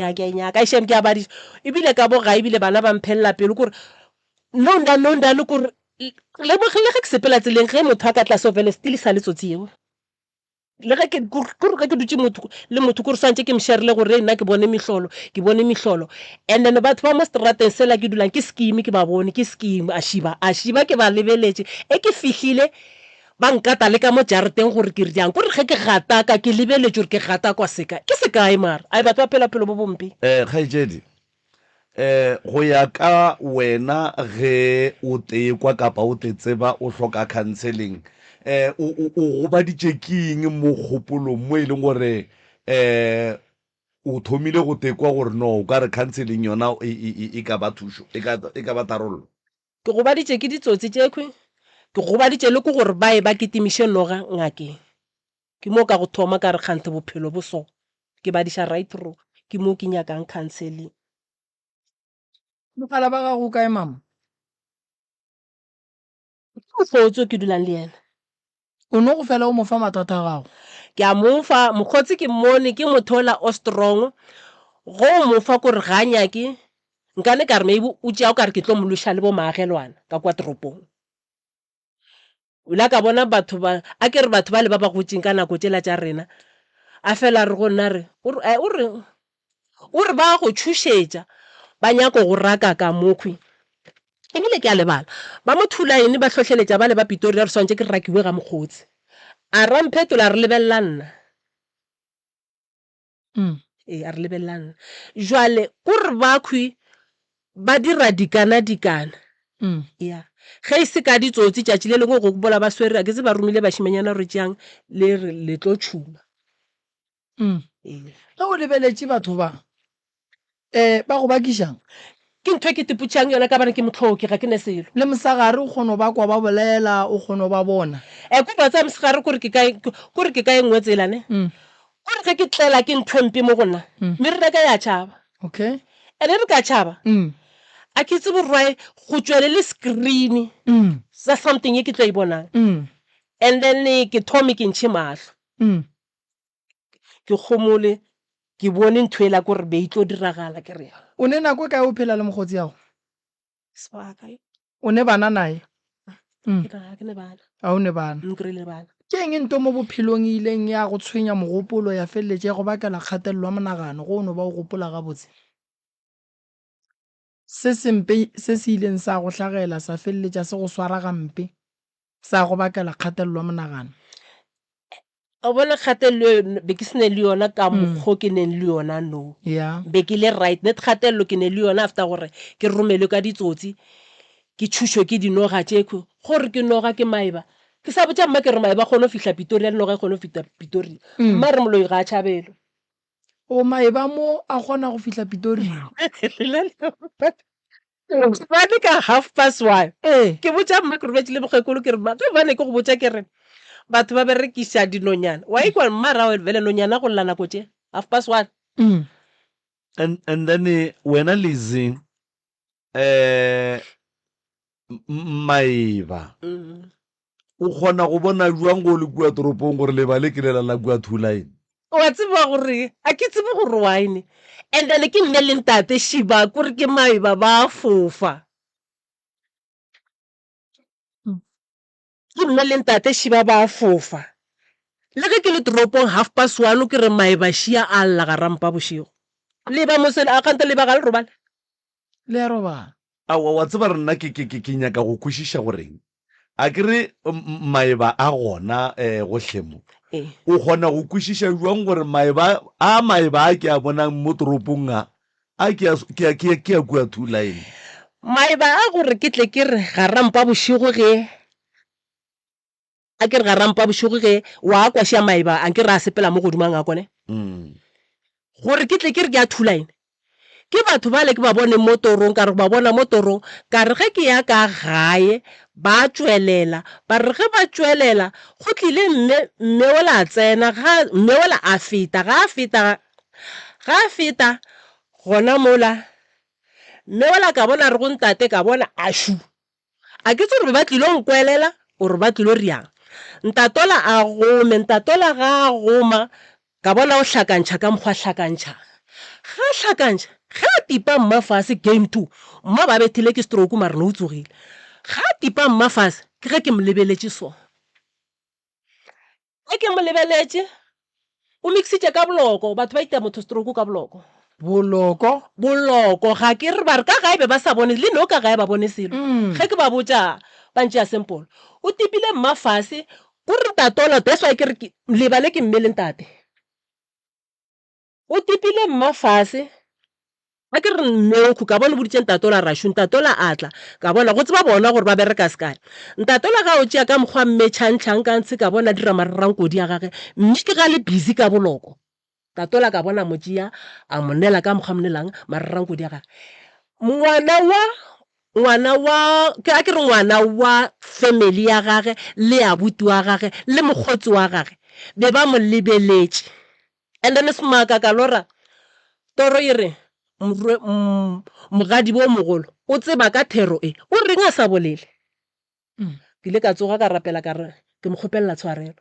ya ke a inyaka ke a badiša ebile ka boga ebile bana ba mphelela pelo kore nondane kore le ge ke sepela tseleng ge motho a ka tla sofele stile sa letsotsi eo le ge ke dutse le motho kore swantse ke msherile gore nna ke bone mehlolo and then batho ba mo strateng sela ke dulang ke scheme ke ba bone ke scheme a šiba ke ba lebeletše ke fihlile ba nkata le ka mo jarateng gore ke re jang kore ge ke gataka ke lebeletše gore ke gata kwa seka ke sekae mara a batho ba phela bo bompe kgaitsedi go ya ka wena ge o tekwa kapa o te tseba o hloka counseling o gobaditše keng mo kgopolong mo e leng gore o thomile go tekwa gore no o ka re counseling yona e ka ba thušo e ka ba tarollo ke gobaditše ke ditsotsi tšekwe ke gobaditše le ke gore ba e ba ketimiše noga ngakeng ke mo ka go thoma ka re kgante bophelo bo so ke badiša right through ke mo ke nyakang counseling mogala ba gago kae mama mokgotsi ke dulang le yena o ne go fela o mo fa mathata a gago ke a mofa mokgotsi ke mmone ke mothola o strong go mo fa gore ga nyake nkane ka re maybe o tšea o ka re ke tlo mološa le bo maagelwana ka kwa toropong ola ka bona batho ba a ke re batho ba le ba ba gotseng ka nako tšela tša rena a fela re go nna re o re ba go tšhošetša ba nyako go raka ka mokhwi ebile ke a lebala ba mo thulaene ba hlohleletša ba le ba Pitori re swantse ke rakiwe ga mokgotsi a ramphetola re lebella nna a re lebella nna jwale kore bakhwi ba dira dikana ya ge e se ka ditsotsi tšatši le lengwe go bola ba swere ke se ba romile bašimanyana re tšeang le tlo tšhuma ge o lebeletše batho ba go bakišang ke ntho e ke tepotšang yona ka bana ke motlhoki ga ke ne selo le mosagare o kgone ba kwa ba bolela o kgone ba bona ko ba tsa mosagare kore ke ka e nngwe tselane kore ge ke tlela ke ntho mpe mo gona mme re reka ya tšhaba okay ene re ka tšhaba a ke itse borwae go tswele le screen sa something e ke tlo e bonang and then ke thome ke ntšhe matlho ke kgomole ke bone ntho e la kore be e tlo diragala ke re o ne nako e kae o phela le mokgotsi yago sebaka o ne bana nae ke ne bana a o ne bana nkrile bana ke eng nto mo bophelong e ileng ya go tshwenya mogopolo ya feleletse ya go bakela kgatelelo ya monagano go ono ba o gopola gabotse se sempe se se ileng sa go tlhagela sa feleletša se go swara gampe sa go bakela kgatelelo ya monagano o bona kgatelelo be ke sene le yona ka mokgwa ke neng le yona no ya be ke le right net kgatelelo ke ne le yona after gore ke romele ka ditsotsi ke tšhušwe ke dinoga tšeko gore ke noga ke maiba ke sa botša mma ke re maiba kgone go fihla Pitori le noga e kgone go fihla Pitori mma re moloi ga a tšhabelo o maeba mo a kgona go fihla Pitori bane ka 1:30 ke botša mma ke robetse le bogekolo ke re mma ke bane ke go botša ke re batho ba berekiša dinonyana wa ikwa mma rawe vele nonyana go lla nako tše 1:30 and then wena Lizzy Maiba o kgona go bona jwang go le kua toropong gore lebale ke lela la kua thulaine wa tseba gore a ke tsebe gore wine and then ke nne le ntate Shiba kore ke Maiba ba fofa ke nne le ntate Shiba ba fofa le ge ke le toropong 1:30 ke re Maiba shia a lla ga rampa bošego le ba mosele a kante le ba ga le robala le ya robala a wa tseba re nna ke nyaka go kwešiša goreng a ke re Maiba a gona go hlemo o kgona go kwešiša jwang gore Maiba a ke a bonang mo toropong a ke a kua thulaine Maiba a gore ke tle ke re ga rampa bošego ge a ke re ga rampa bošego ge wa kwa šia Maiba a ke re a sepela mo godimang a kone gore ke tle ke re ke a thulaine ke batho ba le ke ba bone mo torong ka re ba bona mo torong ka re ge ke ya ka gae ba tswelela ba re ge ba tswelela go tlile mme o la tsena ga mme o la a feta ga a feta gona mola mme o la ka bona re go ntate ka bona a shu a ke tse gore ba tlile go nkwelela gore ba tlile riang ntatola a gome ntatola ga a goma ka bona o hlakantšha ka mokgwa hlakantšha ga hlakantšha ga a tipa mma fase game 2 mma ba bethile ke stroke mara no o tsogile ga a tipa mma fase ke ge ke mo lebeletše so ge ke mo lebeletše o mixitše ka boloko batho ba ita motho stroke ka boloko ga ke re ba re ka gae be ba sa bone le no ka gae ba bone selo ge ke ba botša bantše ya sempolo o tipile mma fase kore tatola that's why ke re lebale ke mme le ntate o tipile mma fase a ke re nnokhu ka bona boditše ntatola rashu ntatola atla ka bona go tseba bona gore ba bereka sekae ntatola ga o tšea ka mokgwa mme tšhantšhang ka ntshe ka bona dira mararankodi ya gage mme ke ga le busy ka boloko tatola ka bona motšea a monela ka mokgwa monelang mararankodi ya gage ngwana wa family ya gage le abuti wa gage le mokgotsi wa gage be ba mo lebeletše and then semaka ka lora toro e re mogadi bo mogolo o tseba ka thero e o reng a sa bolele ke ile ka tsoga ka rapela ka re ke mo kgopelela tshwarelo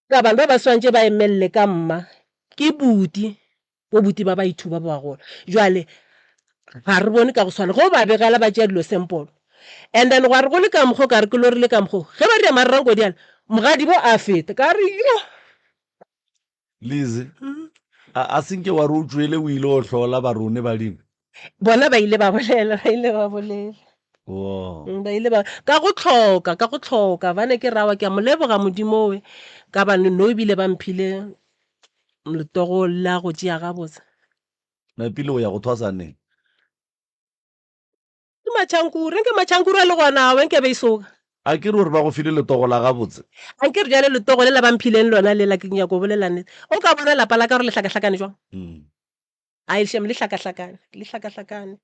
ka bana ba ba swantse ba emelele ka mma ke buti ba ba ithuba ba bagolo jwale ga re bone ka go swana go ba begela ba tšea dilo sempolo and then gwa re go le ka mokgo ka re ke lorile ka mokgo ge ba ria marranko diana mogadi bo a feta ka re Lizzy a senke wa re o tswele o ile o hlola barone ba dingwe bona ba ile ba bolela Wow. ba ile ba ka go tlhoka bane ke rawa ke a mo leboga modimo we ka bane no ebile ba mphile letogo la go tšea gabotse Na pele o ya go thwasaneng. ke matšhankuru a le gona we nke be isoka A ke re gore ba go file letogo la gabotse. a nke re jale letogo le la ba mphileng lona le la ke nyako bolela nnete o ka bona lapa la ka gore le hlakahlakane jwang a le hlakahlakane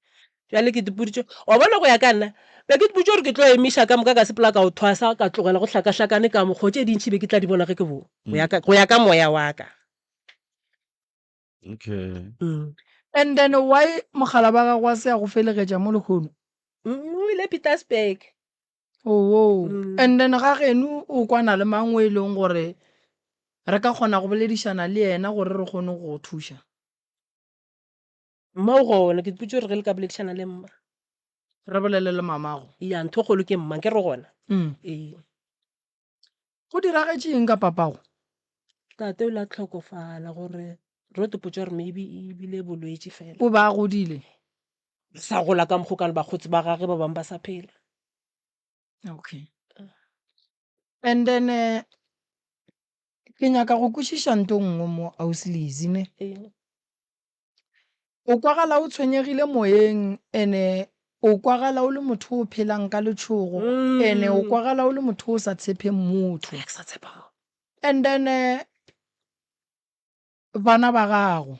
jale ke dipoditse wa bona go ya ka nna be ke dipotse gore ke tlo emiša ka moka ka sepela ka o thwasa ka tlogela go hlakahlakane ka mokgwa tše dintšhi be ke tla di bona ge ke bo go ya ka moya wa ka Okay. And then why mogala ba gago wa se ya go felegetša mo lekgono? o ile Petersburg Oh. And then ga geno o kwana le mang o e leng gore re ka kgona go boledišana le yena gore re kgone go thuša? mma o gona ke dipotse gore ge le ka boledišana le mma Re bolele le mamago. ya ntho kgolo ke mma ke re gona ee Go diragetše eng ka papago? tate o la tlhokofala gore re topotse gore maybe ebile bolwetse fela O ba godile? sa gola ka mokgwa ka le bagotsi ba gage ba bangwe ba sa phela Okay. And then ke nyaka go kwešiša nto nngwe mo Ausi ne. O kwagala o tshwenyegile moyeng ene o kwagala o le motho o phelang ka letšhogo ene o kwagala o le motho o sa tshepeng motho. ke sa tshepa And then bana ba gago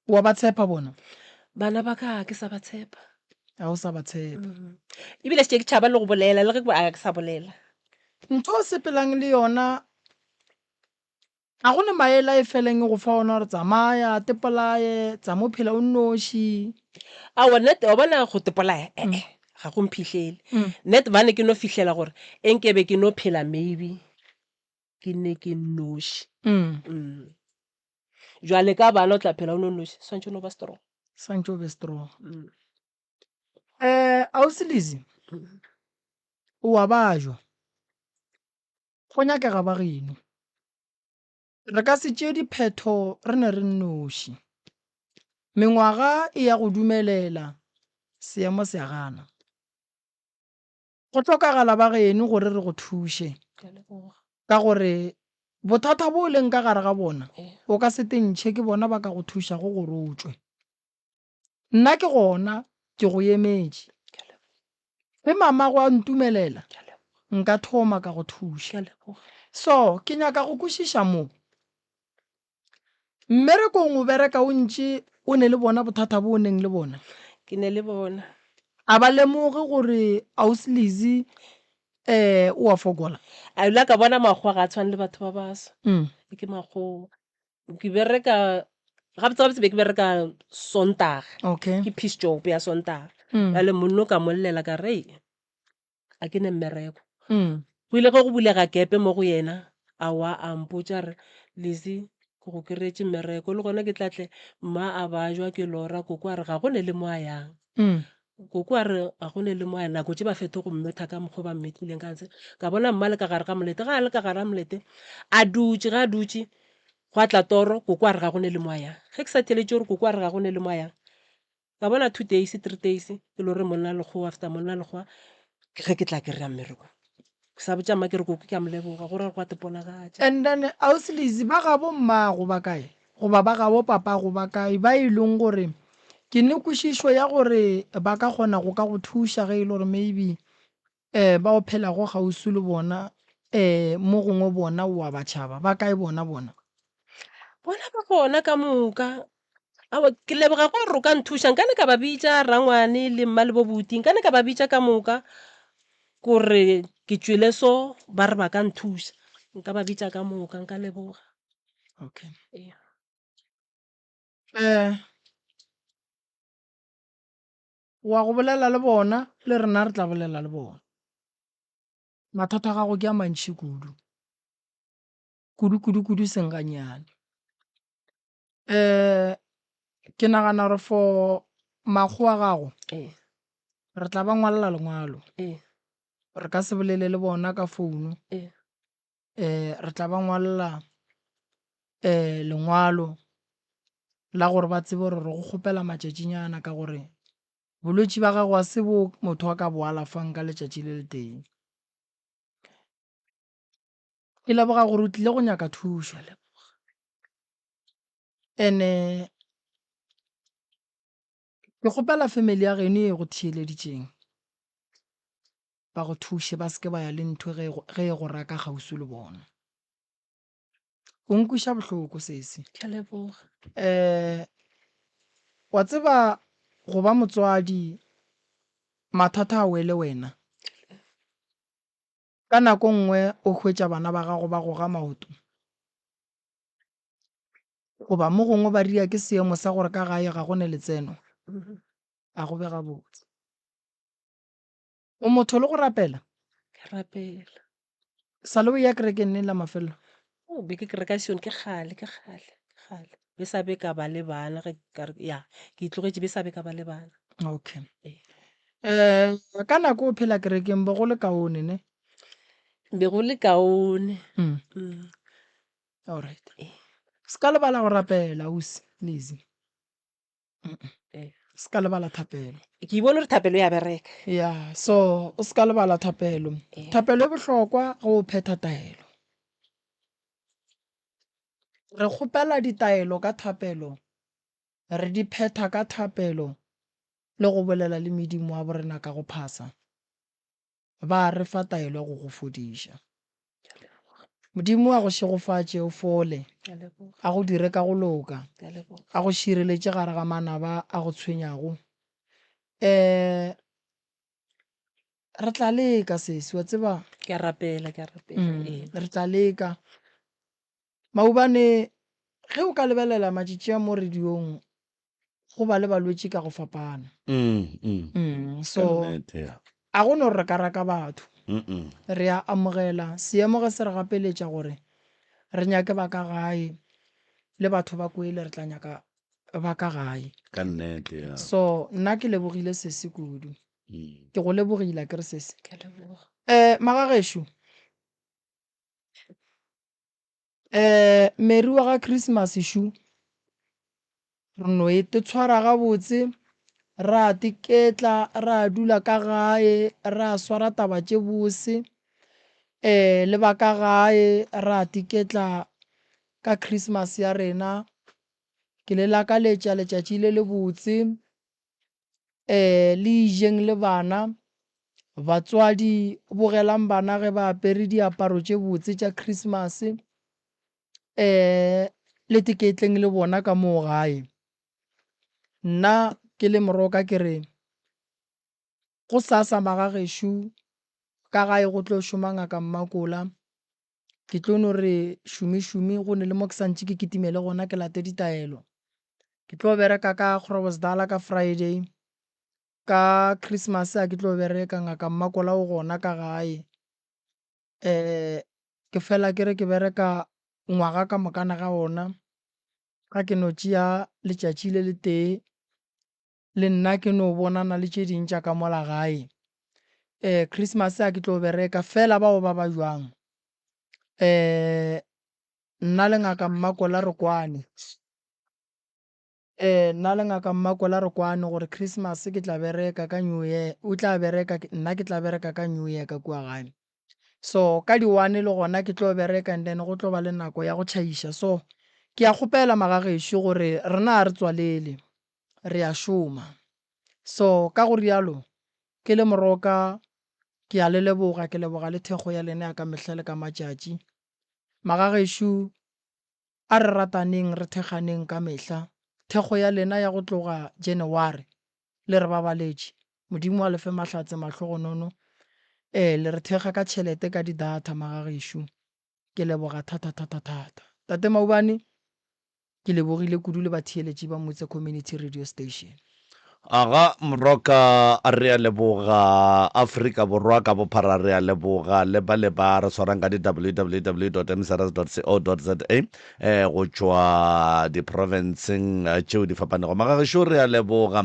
wa ba tshepa bona? bana ba ka ke sa ba tshepa Ga o sa ba tshepa. ebile se ke tšhaba le go bolela le ge ke sa bolela Ntho o sepelang le yona ga go ne maela e feleng go fa ona gore tsamaya tepolaye tsa mo phela o nnoši. a nnete wa bona go tepolaya ga go mphitlhele nnete bane ke no fitlhela gore enkebe ke no phela maybe ke ne ke nnoši jwale ka bana o tla phela o no nnoši swantse o no ba strong Santse o be strong. Ausi Lizzy wa ba jwa go nyakega ba geno re ka se tšee diphetho re ne re nnoši mengwaga e ya go dumelela seemo se a gana go tlhokagala ba geno gore re go thuše ka gore bothata bo o leng ka gare ga bona o ka se tentšhe ke bona ba ka go thuša go gore o tswe nna ke gona ke go emetše ge mamago a ntumelela nka thoma ka go thuša so ke nyaka go kwešiša mo mmerekong o bereka o ntše o ne le bona bothata bo o neng le bona ke ne le bona a ba lemoge gore Ausi Lizzy o a fokola a ile ka bona makgwa ga a tshwane le batho ba baso ke makgwa ke bereka gabotse be ke bereka Sontaga okay ke peace job ya Sontaga jale monno ka mollela ka re a ke ne mmereko go ile ge go bulega kepe mo go yena a wa a mpotša re Lizzy ke go keretše mmereko le gona ke tlatle mma a ba jwa ke lora koko a re ga go ne le mo a yang koko a re ga go ne le mo a nako tše ba fete go mmetha ka mokgwa ba mmetlileng ka ntshe ka bona mma le ka gare ga molete ga a le ka gare ga molete a dutše ga a dutše go a tla toro koko a re ga go ne le mo a yang ge ke sa theletše gore koko a re ga go ne le mo a yang ka bona 2 days 3 days ke lo re monna lekgowa after monna lekgowa ge ke tla ke re ya mmereko ke sa botša mma ke re koko ke a moleboga gore go a teponagatša and then Ausi Lizzy ba gabo mmago ba kae goba ba gabo papa go ba kae ba e leng gore ke ne kwešišo ya gore ba ka kgona go ka go thuša ge e le gore maybe ba o phela go gausi le bona mo gongwe bona wa batšhaba ba kae bona bona ba gona ka moka ke leboga gore o ka nthuša nkane ka ba bitša rangwane le mma le bobuti nkane ka ba bitša ka moka kore ke tšwele so ba re ba ka nthuša nka ba bitša ka moka nka leboga okay wa go bolela le bona le rena re tla bolela le bona mathata a gago ke a mantši kudu senganyane ke nagana gore for makgo a gago re tla ba ngwalela lengwalo re ka se bolele le bona ka founu re tla ba ngwalela lengwalo la gore ba tsebe gore re go kgopela matšatšinyana ka gore bolwetse ba gago a se bo motho a ka bo alafang ka letšatši le le teng. Ke leboga gore o tlile go nyaka thuso and-e ke kgopela family ya geno e go thieleditšeng ba go thushe ba seke ba ya le ntho ge e go raka gausi le bona. O nkuša bohloko sese. Ke a leboga. Wa tseba go ba motswadi mathata a wele wena ka nako nngwe o hwetša bana ba gago ba goga maoto goba mo gongwe ba ria ke seemo sa gore ka gae ga gone letseno a go be gabotse. O motho le go rapela Ke rapela. sa le o ya kerekeng neng la mafelo. O be ke reka sione ke gale be sa be ka ba le bana ke itlogetše be sa be ka ba le bana. Okay. Ka nako o phela kerekeng bo go le kaone ne. Be go le kaone. Alright. Ska lebala go rapela ausi Lizzy. Ska lebala thapelo. Ke bone gore thapelo ya bereka. Yeah, so o ska lebala thapelo. Thapelo e bohlokwa go phetha taelo. Re kgopela ditaelo ka thapelo. Re di phetha ka thapelo le go bolela le medimo wa borena ka go phasa. Ba re fa taelo go go fodiša. Modimo wa go shegofatše o fole. A go dire ka go loka. A go šireletše gare ga manaba a go tshwenyago. Re tla leka sesi wa tseba. Ke a rapela. Re tla leka. Maubane ge o ka lebelela matšatši a mo radiong go ba le balwetši ka go fapana. So a go no re ka raka batho. Re a amogela seemo ge se re gapeletša gore re nyake ba ka gae le batho ba kwele re tla nyaka ba ka gae. Ka nnete ya. So nna ke lebogile sesi kudu. Ke go lebogile ke re sesi. Ke a leboga. Magagesho Mary wa ga Christmas shu re no e te tshwara gabotse ra tiketla ra dula ka gae ra swara taba tše bose le ba ka gae ra tiketla ka Christmas ya rena ke le lakaletša letšatši le le botse le ijeng le bana batswadi bogelang bana ge ba apere diaparo tše botse tša Christmas le tiketleng le bona ka moo gae. Nna ke le moroka ke re go sasa Magagesho ka gae go tlo šoma ngaka Mmakola ke tlo no re šomišomi go ne le mo ke santše ke kitimele gona ke late ditaelo ke tlo bereka ka Groblersdal ka Friday ka Christmas a ke tlo bereka ngaka Mmakola o gona ka gae ke fela ke re ke bereka ngwaga ka mokana ga ona ga ke no tšea letšatši le le tee le nna ke no bonana le tše dintša ka mola gae. Christmas a ke tlo bereka fela bao ba ba jwang nna le ngaka Mmakola re kwane nna le ngaka Mmakola re kwane gore Christmas ke tla bereka ka New Year o tla bereka nna ke tla bereka ka New Year ka kua gae. So ka di-1 le gona ke tlo bereka and then go tlo ba le nako ya go tšhaiša. So ke a kgopela Magagesho gore rena a re tswalele re a šoma. So ka go rialo ke le moroka ke a le leboga ke leboga le thekgo ya lena ya ka mehla le ka matšatši. Magagesho a re rataneng re thekganeng ka mehla thekgo ya lena ya go tloga January le re babaletše modimo a lefe mahlatse mahlogonono le re thekga ka tšhelete ka di-data Magagesho ke leboga thata tate Maubane ke lebogile kudu le batheeletši ba Motse Community Radio Station. Aga moroka a re a leboga Afrika Borwa ka bophara re a leboga le ba re swarang ka di www.msrs.co.za go tšwa di-provinceng tšeo di fapanego Magagesho re a leboga.